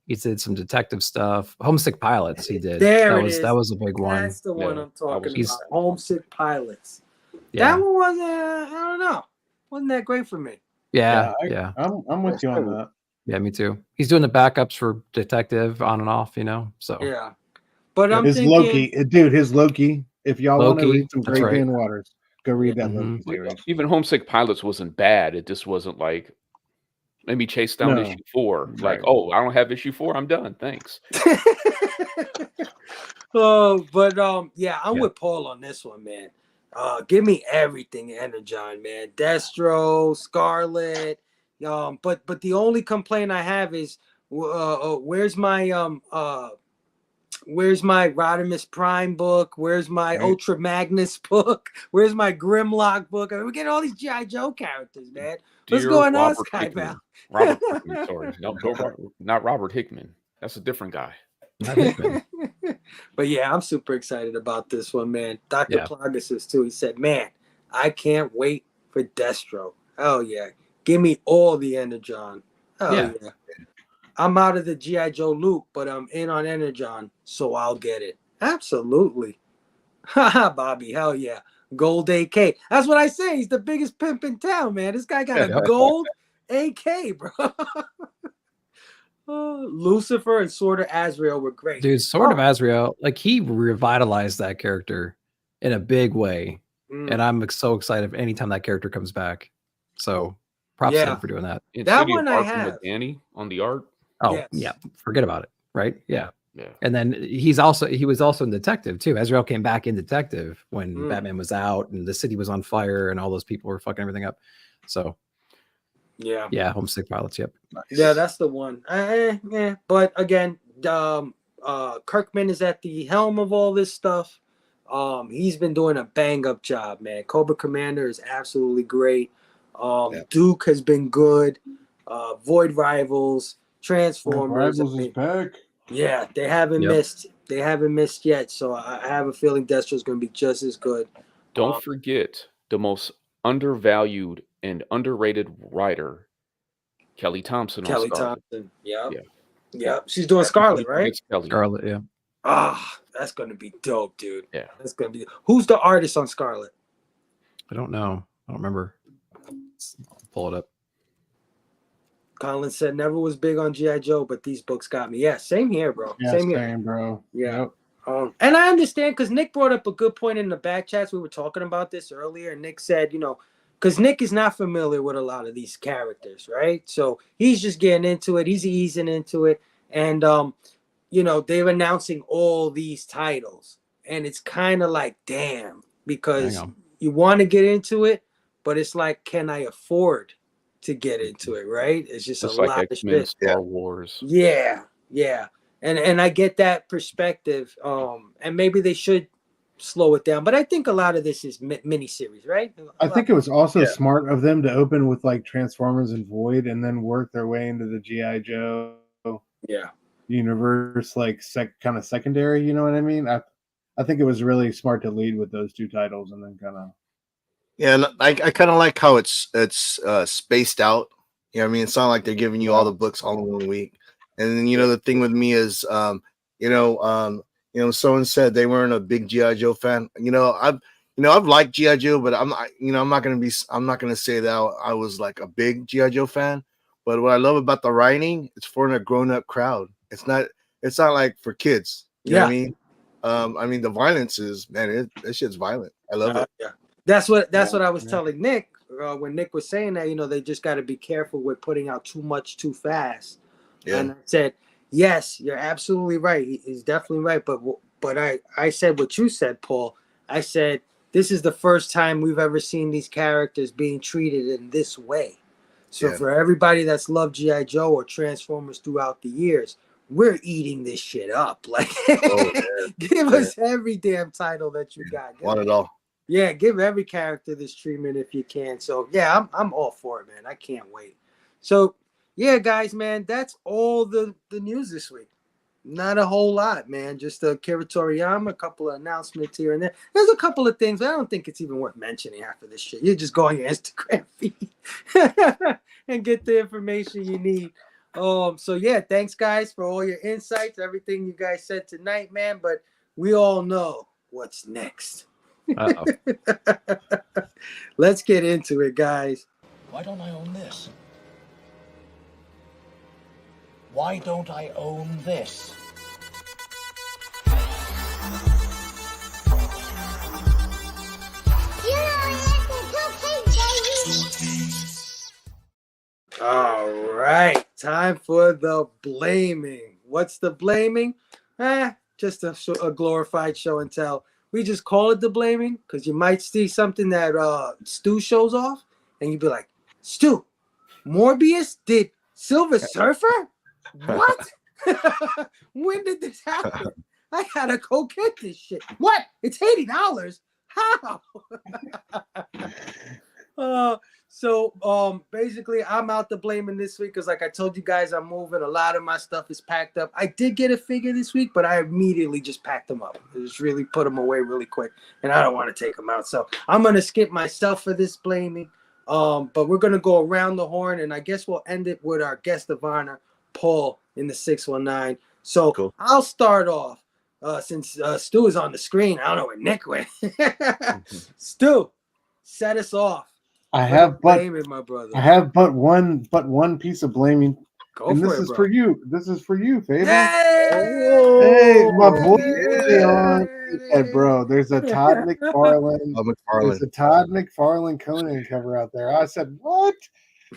He did some detective stuff. Homesick Pilots. He did. That was a big one. That's the one I'm talking He's- about. Homesick Pilots. Yeah, That one wasn't. I don't know. Wasn't that great for me? yeah. I'm with you on that. Yeah, me too. He's doing the backups for detective on and off. You know, so Yeah, but I'm his thinking, Loki, dude. His Loki. If y'all want to Loki, read some that's great right. Dan Waters, go read that Mhm. Loki series. Even Homesick Pilots wasn't bad. It just wasn't like, let me chase down No. issue 4. Right. Like, oh, I don't have issue 4. I'm done. Thanks. yeah, I'm with Paul on this one, man. Give me everything, Energon, man. Destro, Scarlet. But the only complaint I have is, where's my Rodimus Prime book? Where's my Ultra Magnus book? Where's my Grimlock book? I mean, we get all these G.I. Joe characters, man. What's Dear going on, Robert Skybound? Hickman. Robert Hickman, sorry. No, not Robert Hickman. That's a different guy. But yeah, I'm super excited about this one, man. Dr. Yeah. Plagas is too. He said, man, I can't wait for Destro. Oh yeah. Give me all the Energon. Oh yeah. I'm out of the G.I. Joe loop, but I'm in on Energon, so I'll get it. Absolutely. Haha, Bobby. Hell yeah. Gold AK. That's what I say. He's the biggest pimp in town, man. This guy got a gold AK, bro. Lucifer and Sword of Azrael were great. Dude, Sword of Azrael, like he revitalized that character in a big way. And I'm so excited anytime that character comes back. So props to him for doing that. That City one of I Arkham have. with Danny on the art. Oh, yeah. Forget about it. Right? Yeah. Yeah. And then he was also in Detective too. Azrael came back in Detective when Batman was out and the city was on fire and all those people were fucking everything up. So yeah, Homesick Pilots. Yep. Yeah, that's the one. But again, Kirkman is at the helm of all this stuff. He's been doing a bang up job, man. Cobra Commander is absolutely great. Duke has been good. Void Rivals, Transformers. Rivals is back. Yeah, they haven't missed. They haven't missed yet. So I have a feeling Destro's going to be just as good. Don't forget the most undervalued and underrated writer, Kelly Thompson. Kelly on Scarlet. Thompson. Yeah. She's doing Scarlet, right? Scarlet, yeah. That's going to be dope, dude. Yeah. That's going to be. Who's the artist on Scarlet? I don't know. I don't remember. Let's pull it up. Colin said never was big on G.I. Joe, but these books got me. Yeah, same here, bro. Yeah, same here, bro. Yeah. Yep. And I understand because Nick brought up a good point in the back chats. We were talking about this earlier, and Nick said, because Nick is not familiar with a lot of these characters, right? So he's just getting into it. He's easing into it. And, they're announcing all these titles. And it's kind of like, damn, because you want to get into it, but it's like, can I afford to get into it, right? It's just a like lot X-Men, of shit. Star Wars. Yeah. And I get that perspective. And maybe they should slow it down. But I think a lot of this is miniseries, right? I think it was also smart of them to open with like Transformers and Void and then work their way into the G.I. Joe universe, like kind of secondary, you know what I mean? I think it was really smart to lead with those two titles and then kind of. Yeah, and I kind of like how it's spaced out. You know what I mean? It's not like they're giving you all the books all in 1 week. And then, the thing with me is, someone said they weren't a big G.I. Joe fan. I've liked G.I. Joe, but I'm not gonna say that I was like a big G.I. Joe fan. But what I love about the writing, it's for a grown-up crowd. It's not like for kids. You know what I mean? The violence is, man, that shit's violent. I love it. Yeah. That's what I was telling Nick when Nick was saying that, they just got to be careful with putting out too much too fast. Yeah. And I said, yes, you're absolutely right. He's definitely right. But I said what you said, Paul. I said, this is the first time we've ever seen these characters being treated in this way. So for everybody that's loved G.I. Joe or Transformers throughout the years, we're eating this shit up. Like, give us every damn title that you got. Want it all. Yeah, give every character this treatment if you can. So yeah, I'm all for it, man. I can't wait. So yeah, guys, man, that's all the news this week. Not a whole lot, man. Just Kira Toriyama, a couple of announcements here and there. There's a couple of things, but I don't think it's even worth mentioning after this shit. You just go on your Instagram feed and get the information you need. So yeah, thanks guys for all your insights, everything you guys said tonight, man. But we all know what's next. Let's get into it, guys. Why don't I own this? Why don't I own this? All right, time for the blaming. What's the blaming? Just a glorified show and tell. We just call it the blaming because you might see something that Stu shows off, and you'd be like, Stu, Morbius did Silver Surfer? What? When did this happen? I gotta go get this shit. What? It's $80. How? So basically I'm out to blaming this week because like I told you guys, I'm moving. A lot of my stuff is packed up. I did get a figure this week, but I immediately just packed them up. I just really put them away really quick, and I don't want to take them out. So I'm gonna skip myself for this blaming. But we're gonna go around the horn, and I guess we'll end it with our guest of honor, Paul, in the 619. So cool. I'll start off since Stu is on the screen. I don't know where Nick went. Stu, set us off. I have but one piece of blaming. And this is for you. This is for you, Faber. Hey, my boy. Hey, bro. There's a Todd McFarlane. There's a Todd McFarlane Conan cover out there. I said, what?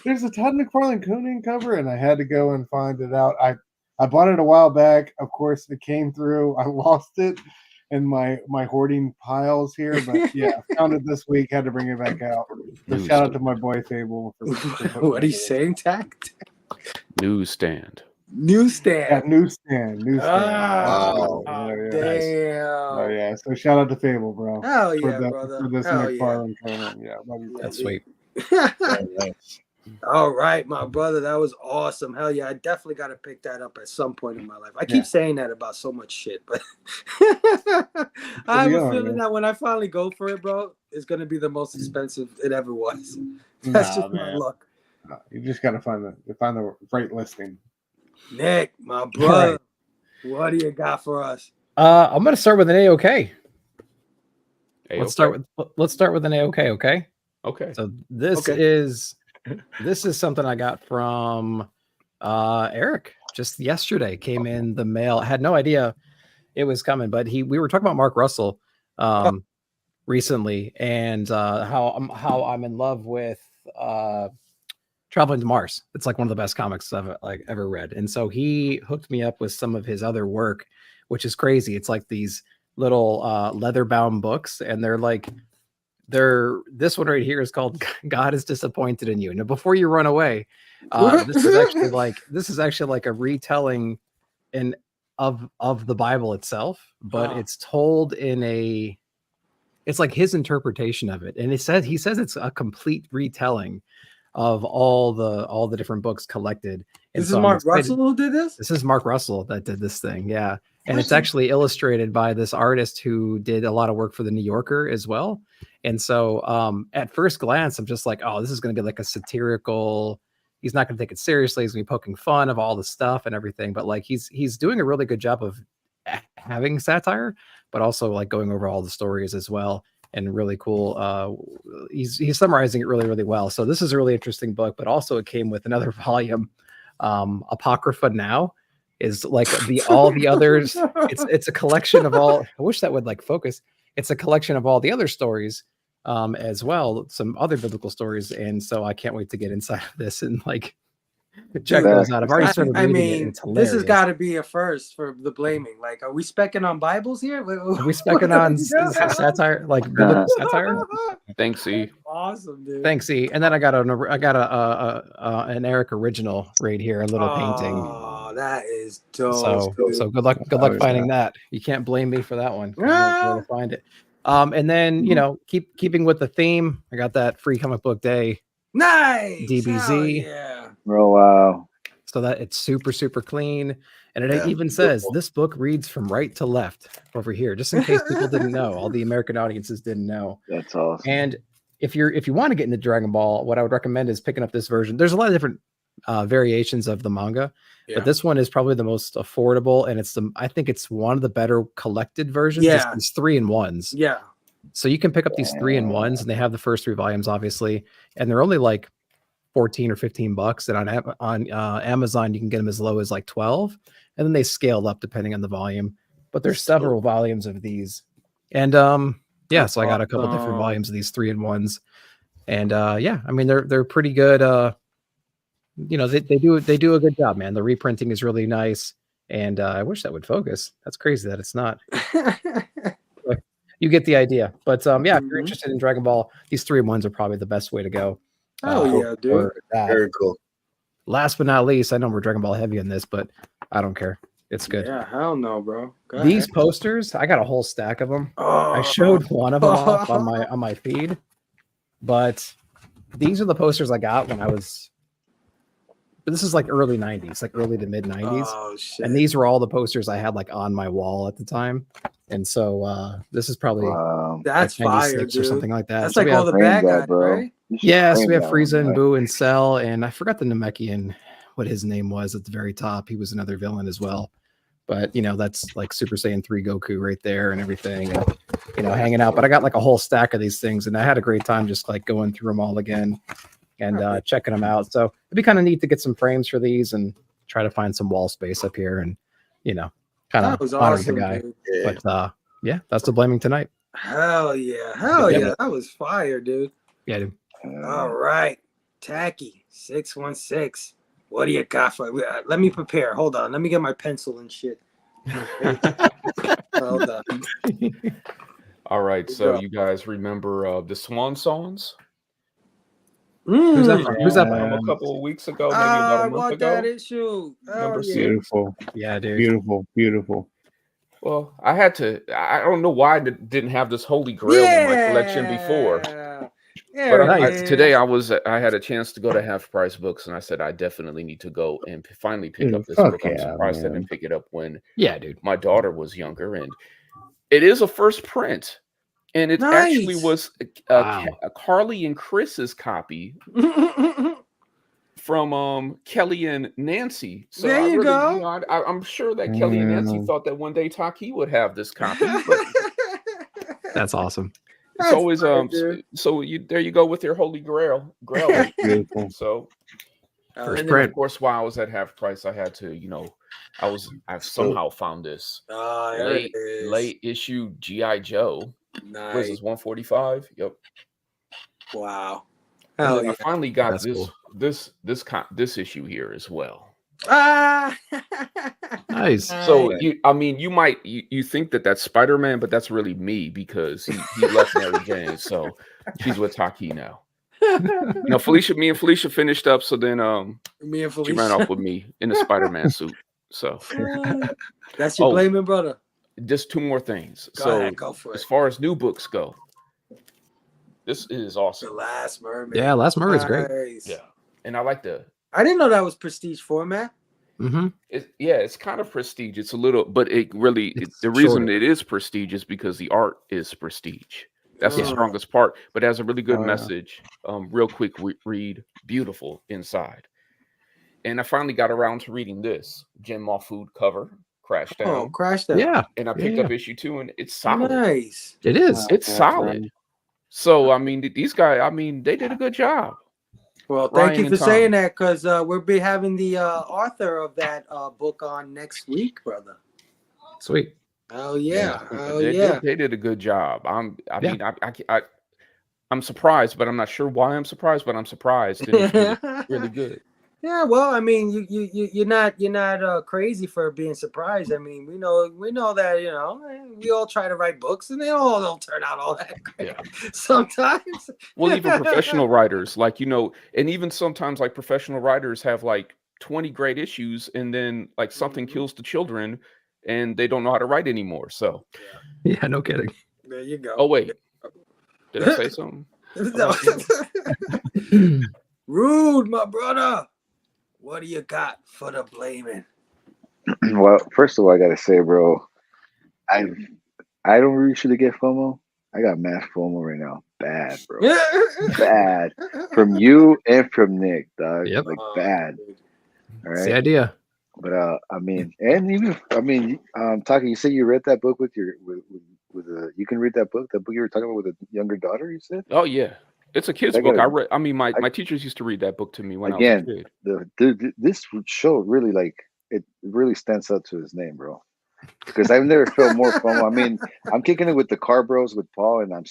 There's a Todd McFarlane Conan cover, and I had to go and find it out. I bought it a while back. Of course, it came through. I lost it in my hoarding piles here, but yeah, I found it this week. Had to bring it back out. So shout out to my boy Fable. What are you saying, Tact? Newsstand. Yeah, newsstand. Oh, yeah, damn. Oh yeah. So shout out to Fable, bro. Hell yeah, brother. For this McFarlane Conan. Yeah, that's sweet. All right, my brother, that was awesome. Hell yeah, I definitely got to pick that up at some point in my life. I keep saying that about so much shit, but I have a feeling that when I finally go for it, bro, it's gonna be the most expensive it ever was. That's just my luck. You just gotta find the right listing. Nick, my brother, what do you got for us? I'm gonna start with an A-OK. Let's start with an A-OK. Okay. Okay. So this is something I got from Eric just yesterday. Came in the mail. I had no idea it was coming, but we were talking about Mark Russell recently, and how I'm in love with Traveling to Mars. It's like one of the best comics I've ever read. And so he hooked me up with some of his other work, which is crazy. It's like these little leather bound books, and this one right here is called God is Disappointed in You. Now, before you run away, this is actually like a retelling of the Bible itself, but it's told in it's like his interpretation of it. And he says it's a complete retelling of all the different books collected. And this is Mark Russell who did this? This is Mark Russell that did this thing. Yeah. And it's actually illustrated by this artist who did a lot of work for the New Yorker as well. And so at first glance, I'm just like, oh, this is going to be like a satirical, he's not going to take it seriously. He's going to be poking fun of all the stuff and everything. But like he's doing a really good job of having satire, but also like going over all the stories as well. And really cool. He's summarizing it really, really well. So this is a really interesting book, but also it came with another volume. Apocrypha Now is like all the others. It's a collection of all. I wish that would like focus. It's a collection of all the other stories as well, some other biblical stories. And so I can't wait to get inside of this and like check those out. I've already started reading it. It's hilarious. This has got to be a first for the blaming. Like, are we specking on Bibles here? Are we specking on satire, like biblical satire? Thanks, E. Awesome, dude. Thanks, E. And then I got an Eric original right here, a little painting. Oh, that is dope. So good luck finding that. You can't blame me for that one. I'll find it. And then keeping with the theme, I got that free comic book day. Nice DBZ. Yeah. Oh wow. So that it's super, super clean. And it even says this book reads from right to left over here, just in case people didn't know. All the American audiences didn't know. That's awesome. And if you want to get into Dragon Ball, what I would recommend is picking up this version. There's a lot of different variations of the manga, but this one is probably the most affordable, and I think it's one of the better collected versions. Yeah, it's 3-in-1s. Yeah. So you can pick up these 3-in-1s, and they have the first 3 volumes, obviously, and they're only like $14 or $15. And on Amazon, you can get them as low as like 12, and then they scale up depending on the volume. But there's several volumes of these, and so I got a couple different volumes of these 3-in-1s, and I mean they're pretty good. They do a good job, man. The reprinting is really nice, and I wish that would focus. That's crazy that it's not. You get the idea. But if you're interested in Dragon Ball, these 3-in-1s are probably the best way to go. Oh yeah, dude. Very cool. Last but not least, I know we're Dragon Ball heavy in this, but I don't care. It's good. Yeah, hell no, bro. These posters, I got a whole stack of them. I showed one of them off on my feed, but these are the posters I got when I was. But this is like early 90s, like early to mid 90s. Oh shit. And these were all the posters I had like on my wall at the time. And so this is probably that's fire, or dude. something like that. That's so like all the bad guys, right? Yes, we have Frieza and Boo and Cell, and I forgot the Namekian, what his name was at the very top. He was another villain as well. But that's like Super Saiyan 3 Goku right there and everything, and hanging out. But I got like a whole stack of these things, and I had a great time just like going through them all again and checking them out. So it'd be kind of neat to get some frames for these and try to find some wall space up here and kind of honor the guy. Dude. But that's the blaming tonight. Hell yeah. That was fire, dude. Yeah, dude. All right. Tacky 616. What do you got for let me prepare. Hold on. Let me get my pencil and shit. Hold on. All right. So you guys remember the Swan Songs? Who's that from? Who's that from? A couple of weeks ago, maybe about a month ago. That issue. Number 6. Beautiful. Yeah, dude. Beautiful. Well, I don't know why I didn't have this Holy Grail in my collection before. But today I had a chance to go to Half Price Books, and I said I definitely need to go and finally pick up this book. I'm surprised I didn't pick it up when my daughter was younger, and it is a first print. And it actually was Carly and Chris's copy from Kelly and Nancy. So there you go. I'm sure that Kelly and Nancy thought that one day Taki would have this copy. That's awesome. It's always there you go with your Holy Grail. Beautiful. So and then of course while I was at Half Price, I had to I've somehow found this late issue G.I. Joe. Nice. What is this, 145? Yep. Wow. I finally got this issue here as well. Nice. So you might think that's Spider-Man, but that's really me because he left Mary Jane, so she's with Taki now. Me and Felicia finished up, so then me and Felicia. She ran off with me in the Spider-Man suit. So that's your blaming, brother. Just 2 more things. Go for it. As far as new books go, this is awesome. The Last Mermaid. Yeah, Last Mermaid is great. Yeah, and I like I didn't know that was prestige format. Mm-hmm. It's kind of prestige. It's a little, but the reason it is prestige is because the art is prestige. That's the strongest part. But it has a really good message. Real quick read, beautiful inside. And I finally got around to reading this Jim Mahfood cover, Crash Down. Oh, Crash Down. Yeah. And I picked up issue 2, and it's solid. Nice. It is. It's solid. So I mean, these guys, I mean, they did a good job. Well, thank Ryan you and for saying Tom. that, because we'll be having the author of that book on next week, brother. Sweet. Oh yeah. Oh They yeah. did a good job. I'm surprised, but I'm not sure why I'm surprised, but I'm surprised. And it's really, really good. Yeah, well, I mean, you're not crazy for being surprised. I mean, we know that we all try to write books and they all don't turn out all that great. Yeah. Sometimes. Well, even professional writers, like and even sometimes like professional writers have like 20 great issues, and then like something kills the children, and they don't know how to write anymore. So yeah, no kidding. There you go. Oh wait, did I say something? No. Rude, my brother. What do you got for the blaming? Well, first of all, I gotta say, bro, I don't usually get FOMO. I got mass FOMO right now. Bad, bro. Bad. From you and from Nick, dog. Yep. Like bad. All It's the right. idea. But I mean, Taki, you said you read that book with you can read that book you were talking about with a younger daughter, you said? Oh yeah. It's a kid's book. My teachers used to read that book to me when I was a kid. This show really it really stands up to his name, bro. Because I've never felt more FOMO. I mean, I'm kicking it with the Car Bros with Paul, and I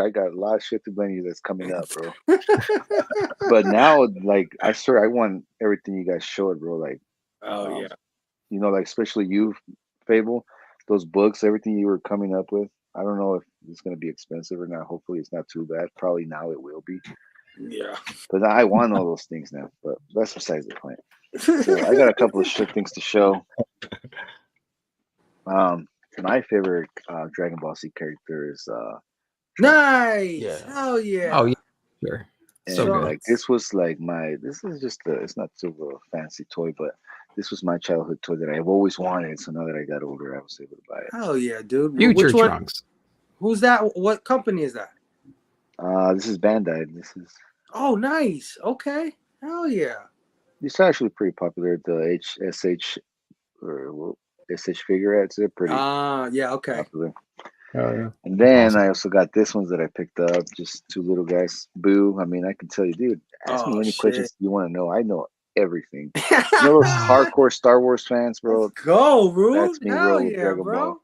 got a lot of shit to blame you that's coming up, bro. But now, like, I swear, I want everything you guys showed, bro. Like, like especially you, Fable, those books, everything you were coming up with. I don't know if it's going to be expensive or not. Hopefully, it's not too bad. Probably now it will be. Yeah. But I want all those things now. But that's besides the point. So I got a couple of shit things to show. My favorite Dragon Ball Z character is nice. Yeah. Oh yeah. Oh yeah. Sure. and So good. like this was like this is just it's not too a fancy toy, but this was my childhood toy that I've always wanted. So now that I got older, I was able to buy it. Hell yeah, dude. Future Which one? Trunks. Who's that? What company is that? This is Bandai. This is Oh, nice. Okay. Hell yeah. It's actually pretty popular. The SH or SH figurettes, they're pretty yeah, okay. popular. Oh yeah. And then Awesome. I also got this ones that I picked up, just two little guys. Boo. I mean, I can tell you, dude, ask me any questions you want to know. I know everything. You know those hardcore Star Wars fans, bro? Let's go, Rude. That's me, Hell bro, with yeah, Dragon bro. Ball.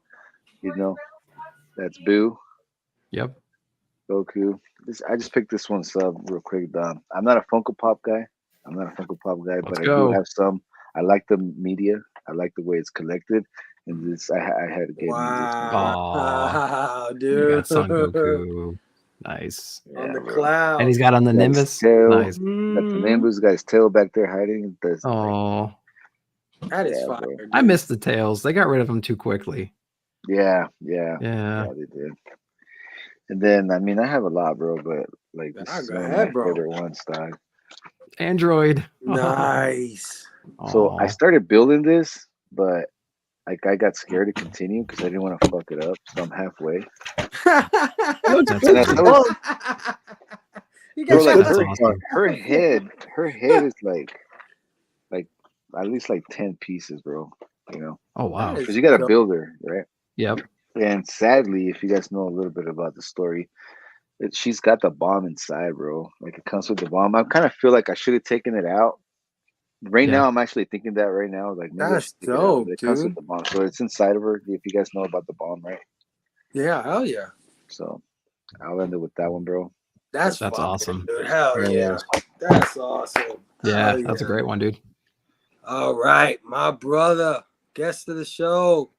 You know, that's Boo. Yep. Goku. I just picked this one up real quick. I'm not a Funko Pop guy. But I do have some. I like the media. I like the way it's collected. And this, I had to get Wow, You dude. got Son Goku. Nice. On the bro. cloud. And he's got on the Nimbus. Tail. Nice. Got the Nimbus guy's tail back there hiding. Oh, That is Yeah, fire. bro. Dude. I missed the tails. They got rid of them too quickly. Yeah, Yeah. they did. And then I mean I have a lot, bro, but like this is Go one of ahead, my bro. favorite ones, dog. Android. Nice. So I Aw. started building this, but like I got scared to continue because I didn't want to fuck it up. So I'm halfway. That's And as I was, You bro, got like That's her, awesome. her head is like at least like 10 pieces, bro. You know, Oh wow. because you got to build her, right? Yep. And sadly, if you guys know a little bit about the story, she's got the bomb inside, bro. Like it comes with the bomb. I kind of feel like I should have taken it out. Right Yeah. now, I'm actually thinking that right now. Like maybe I That's should take it out, dope, but it comes with dude. the bomb, so it's inside of her. If you guys know about the bomb, right? Yeah, hell yeah. So I'll end it with that one, bro. That's That's fire, awesome. dude. Hell Yeah. yeah. That's awesome. Yeah, Hell that's a yeah. great one, dude. All right, my brother, guest of the show,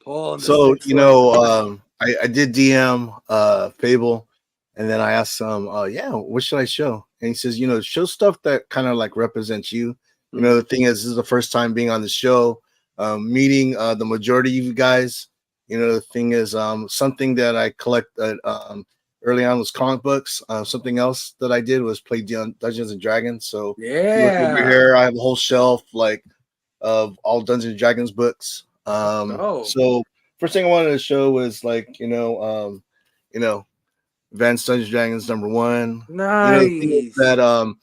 Paul. And the So Six you know, I did DM Fable, and then I asked him, yeah, what should I show? And he says, show stuff that kind of like represents you. You know, the thing is, this is the first time being on the show, meeting the majority of you guys. You know, the thing is, something that I collect early on was comic books. Something else that I did was play Dungeons and Dragons. So you look over yeah. here, I have a whole shelf like of all Dungeons and Dragons books. So first thing I wanted to show was like, Advanced Dungeons and Dragons #1. Nice. You know, the thing is that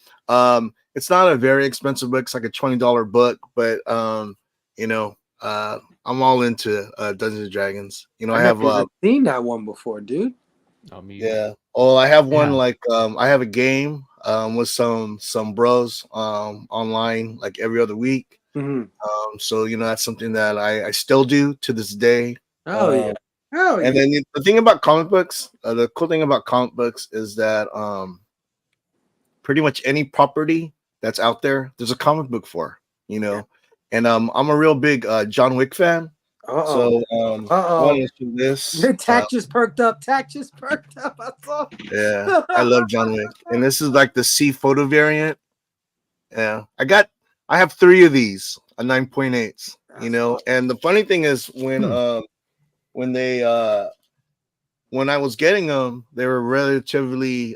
it's not a very expensive book. It's like a $20 book, but I'm all into Dungeons and Dragons. I have seen that one before, dude. Yeah. Oh, I have one like I have a game with some bros online like every other week. Mm-hmm. So that's something that I still do to this day. Oh yeah. And then the thing about comic books, the cool thing about comic books is that pretty much any property that's out there, there's a comic book for, And I'm a real big John Wick fan. So one is this. The tack just perked up. Tack just perked up. I saw. Yeah, I love John Wick, and this is like the C photo variant. Yeah, I have 3 of these, a 9.8. And the funny thing is when I was getting them, they were relatively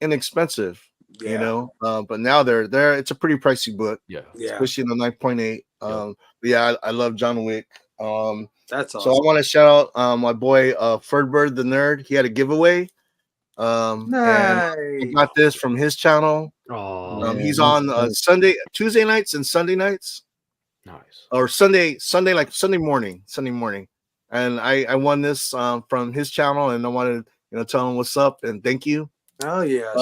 inexpensive. But now they're it's a pretty pricey book. Yeah. Especially in the 9.8. But yeah, I love John Wick. That's awesome. So I want to shout out my boy Ferdbird the Nerd. He had a giveaway. And I got this from his channel. He's on Tuesday nights and Sunday nights. Nice. Or Sunday morning. And I won this from his channel, and I wanted to tell him what's up and thank you. Oh yeah.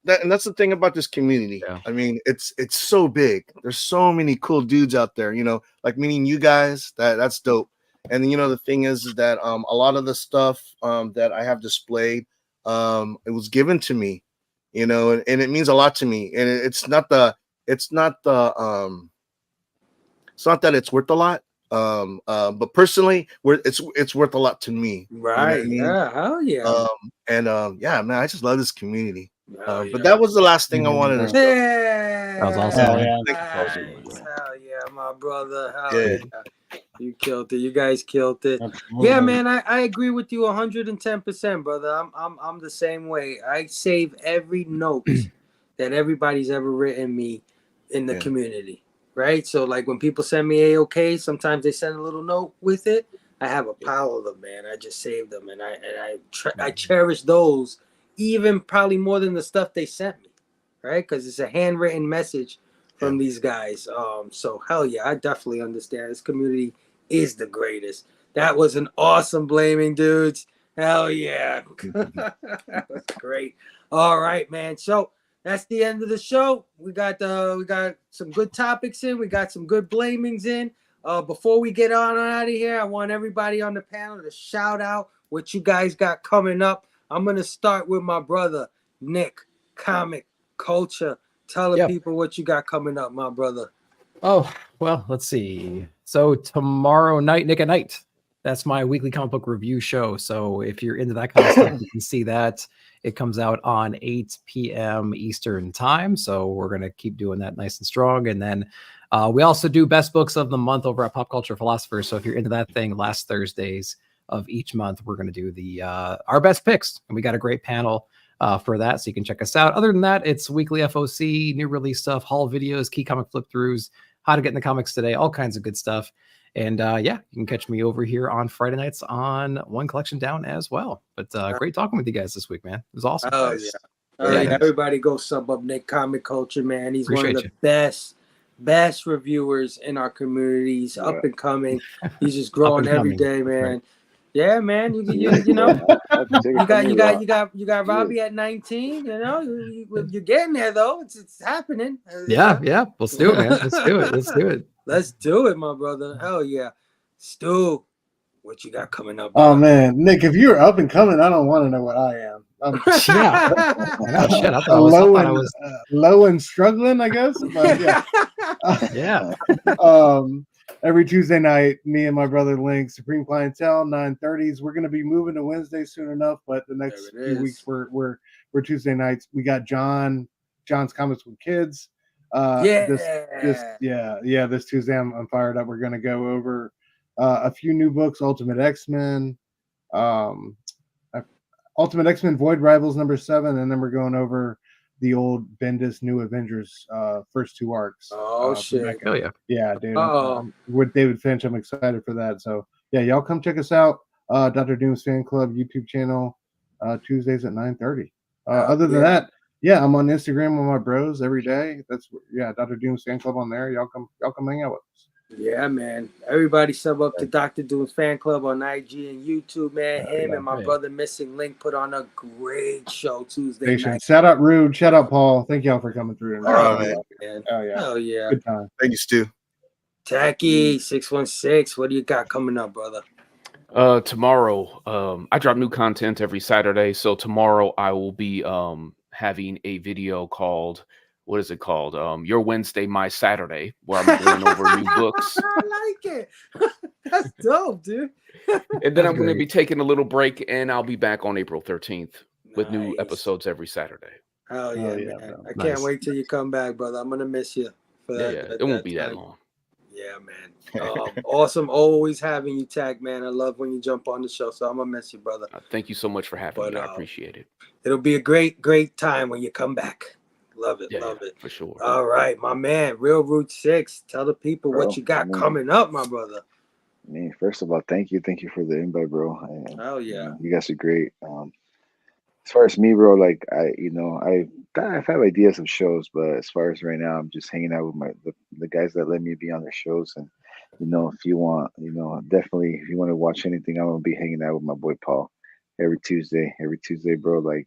And that's the thing about this community. Yeah. I mean, it's so big. There's so many cool dudes out there, like meeting you guys. That's dope. And the thing is that a lot of the stuff that I have displayed, it was given to me, and it means a lot to me. And it's not that it's worth a lot. But personally, it's worth a lot to me. Right. Yeah. Hell yeah. Yeah, man, I just love this community. But that was the last thing I wanted to say. Yeah. That was awesome. Hell yeah, my brother. Hell yeah. You killed it. You guys killed it. Yeah, man. I agree with you 110%, brother. I'm the same way. I save every note that everybody's ever written me in the community. Right. So like when people send me AOK, sometimes they send a little note with it. I have a pile of them, man. I just save them, and I cherish those even probably more than the stuff they sent me, right? Because it's a handwritten message from these guys. So hell yeah, I definitely understand. This community is the greatest. That was an awesome blaming, dudes. Hell yeah. That was great. All right, man. So that's the end of the show. We got some good topics in. We got some good blamings in. Before we get on out of here, I want everybody on the panel to shout out what you guys got coming up. I'm going to start with my brother, Nick, Comic Culture. Tell the people what you got coming up, my brother. Oh, well, let's see. So tomorrow night, Nick at Night, that's my weekly comic book review show. So if you're into that kind of stuff, you can see that. It comes out on 8 p.m. Eastern time. So we're going to keep doing that nice and strong. And then we also do best books of the month over at Pop Culture Philosophers. So if you're into that thing, last Thursdays of each month, we're going to do the our best picks. And we got a great panel for that. So you can check us out. Other than that, it's weekly FOC, new release stuff, haul videos, key comic flip throughs, how to get in the comics today, all kinds of good stuff. And you can catch me over here on Friday nights on One Collection Down as well. But great talking with you guys this week, man. It was awesome. Oh, yeah. Everybody go sub up Nick Comic Culture, man. He's one of the best reviewers in our community. He's up and coming. He's just growing every day, man. Right. Yeah, man. You got Robbie at 19. You're getting there though. It's happening. Yeah. Let's do it, man. Let's do it, my brother. Hell yeah. Stu, what you got coming up? Oh man, Nick, if you're up and coming, I don't want to know what I am. Low and struggling, I guess. But yeah. Every Tuesday night, me and my brother Link, Supreme Clientele, 9:30s. We're gonna be moving to Wednesday soon enough, but the next few weeks we're Tuesday nights. We got John's Comics with Kids. This Tuesday I'm fired up. We're gonna go over a few new books: Ultimate X-Men, Ultimate X-Men Void Rivals #7, and then we're going over the old Bendis New Avengers first 2 arcs. Oh shit! Oh yeah, yeah, dude. With David Finch, I'm excited for that. So yeah, y'all come check us out. Dr. Doom's Fan Club YouTube channel, Tuesdays at 9:30. Other than that, Yeah, I'm on Instagram with my bros every day. That's Dr. Doom's fan club on there. Y'all come hang out with us. Yeah, man. Everybody sub up to Dr. Doom's fan club on IG and YouTube, man. Him and my brother Missing Link put on a great show Tuesday night. Shout out Rude. Shout out Paul. Thank y'all for coming through. All right, man. Oh yeah. Hell yeah. Good time. Thank you, Stu. Tacky 616. What do you got coming up, brother? Tomorrow, I drop new content every Saturday. So tomorrow I will be having a video called, what is it called? Your Wednesday, My Saturday, where I'm going over new books. I like it. That's dope, dude. And then I'm going to be taking a little break, and I'll be back on April 13th with new episodes every Saturday. Hell yeah, man. I can't wait till you come back, brother. I'm going to miss you. For that, yeah, it won't be that long. Yeah, man. Awesome. Always having you, Tag, man. I love when you jump on the show, so I'm going to miss you, brother. Thank you so much for having me. I appreciate it. It'll be a great time when you come back. Love it. Love it. For sure. All right, my man. Real Root 6. Tell the people what you got coming up, my brother. First of all, thank you for the invite, bro. Oh yeah, you guys are great. As far as me, bro, like I've had ideas of shows, but as far as right now, I'm just hanging out with the guys that let me be on their shows. And if you want, definitely if you want to watch anything, I'm gonna be hanging out with my boy Paul every Tuesday, bro. Like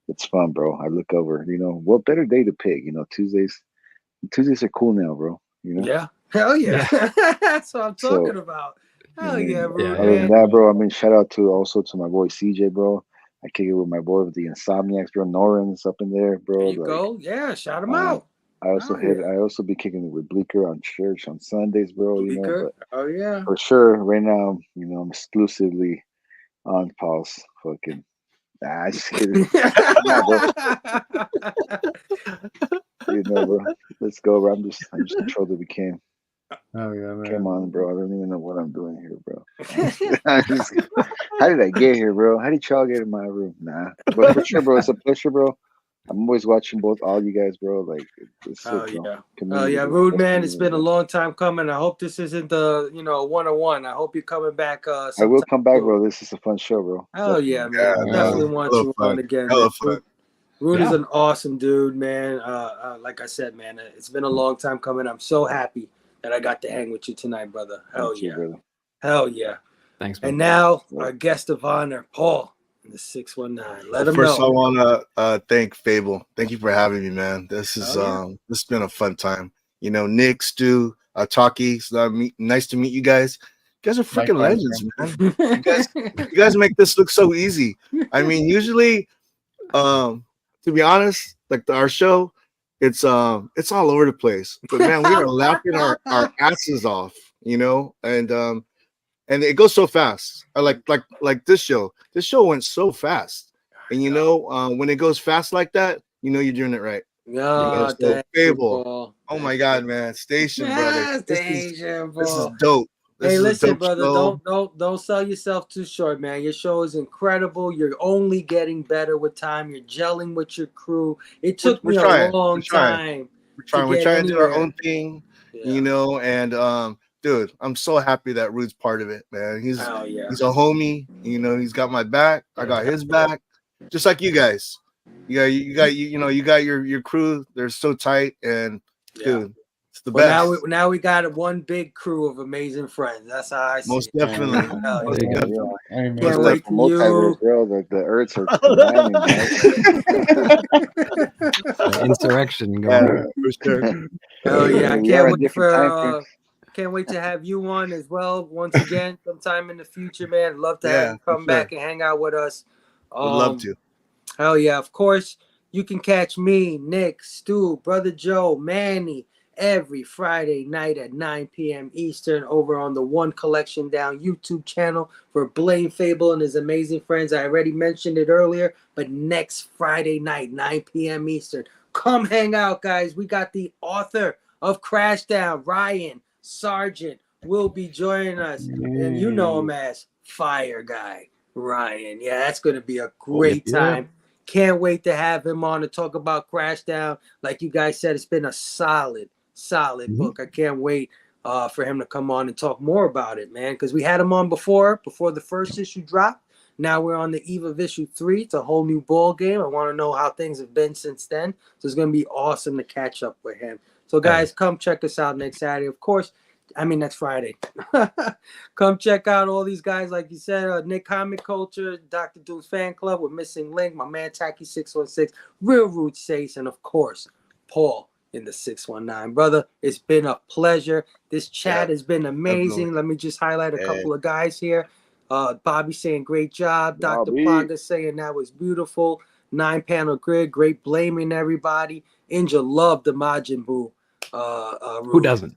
it's fun, bro. I look over, what better day to pick? Tuesdays are cool now, bro. Yeah. Hell yeah. That's what I'm talking about. Hell yeah, bro. Other than that, bro, shout out to my boy CJ, bro. I kick it with my boy with the Insomniacs, bro. Noran's up in there, bro. There you go. Yeah, shout him out. I also be kicking it with Bleeker on church on Sundays, bro. Bleeker. Oh yeah. For sure. Right now, I'm exclusively on Paul's fucking. Nah, just kidding. Bro. Let's go, bro. I'm just controlled that we can. Oh yeah, man. Come on, bro. I don't even know what I'm doing here, bro. How did I get here, bro? How did y'all get in my room? Nah, but for sure, bro. It's a pleasure, bro. I'm always watching all you guys, bro. Like, it's sick, bro. Oh yeah, Rude man. It's been a long time coming. I hope this isn't the one-on-one. I hope you're coming back. I will come back, bro. This is a fun show, bro. Oh yeah, man. Definitely want you on again. Rude is an awesome dude, man. Like I said, man, it's been a long time coming. I'm so happy that I got to hang with you tonight, brother. Hell yeah. Hell yeah. Thanks, man. And now our guest of honor, Paul, in the 619. Let him First, know. I want to thank Fable. Thank you for having me, man. This is this has been a fun time. Nick, Stu, Taki. Nice to meet you guys. You guys are freaking legends, man. You guys make this look so easy. Usually, to be honest, like our show, it's all over the place. But man, we are laughing our asses off, and it goes so fast. I like this show. This show went so fast, and when it goes fast like that, you're doing it right. Yeah, Fable. Oh my God, man, Station, brother. This is dope. Hey, listen, brother, don't sell yourself too short, man. Your show is incredible. You're only getting better with time. You're gelling with your crew. It took me a long time. We're trying to do our own thing, and dude, I'm so happy that Rude's part of it, man. He's a homie, he's got my back. I got his back. Just like you guys. You got your crew. They're so tight, and dude, it's the best. Now we got one big crew of amazing friends. That's how I see Most it. definitely. Can't wait for you. Bro, the Earths are combining, insurrection going. For sure. Oh yeah, I can't wait to have you on as well once again sometime in the future, man. Love to have you come back and hang out with us. Would love to. Hell yeah. Of course, you can catch me, Nick, Stu, Brother Joe, Manny every Friday night at 9 p.m. Eastern over on the One Collection Down YouTube channel for Blame Fable and his amazing friends. I already mentioned it earlier, but next Friday night, 9 p.m. Eastern, come hang out, guys. We got the author of Crashdown, Ryan Sargent, will be joining us. And you know him as Fire Guy Ryan. Yeah, that's going to be a great time. Can't wait to have him on to talk about Crashdown. Like you guys said, it's been a solid book. I can't wait for him to come on and talk more about it, man, because we had him on before the first issue dropped. Now we're on the eve of issue 3. It's a whole new ball game. I want to know how things have been since then. So it's going to be awesome to catch up with him. So guys, come check us out next Saturday. Of course, next Friday. Come check out all these guys, like you said, Nick Comic Culture, Dr. Doom's Fan Club with Missing Link, my man Tacky616, Real Root Sace, and of course, Paul in the 619. Brother, it's been a pleasure. This chat has been amazing. Let me just highlight a couple of guys here. Bobby saying great job. Dr. Plaga saying that was beautiful. 9-panel grid, great blaming everybody. Inja loved the Majin Buu. Who doesn't?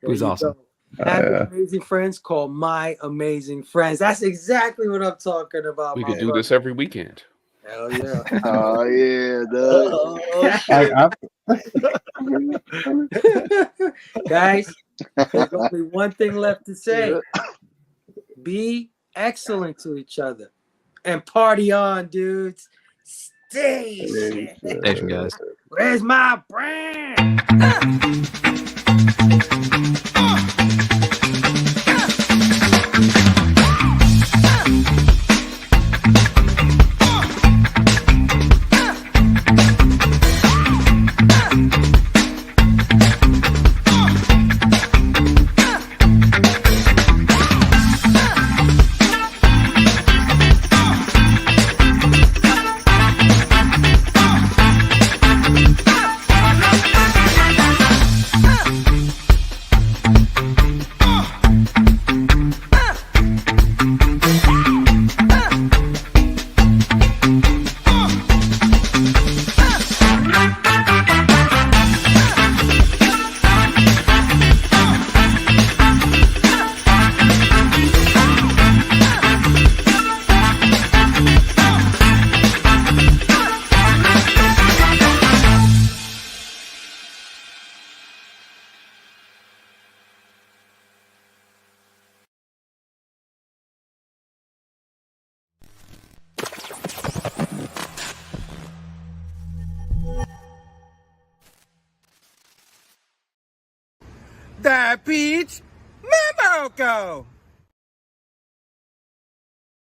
Who's awesome. Happy Amazing Friends called My Amazing Friends. That's exactly what I'm talking about. We could do this every weekend. Hell yeah. Oh yeah, guys, there's only one thing left to say. Be excellent to each other and party on, dudes. Station. Station, guys. Where's my brand? The Peach Memo Go!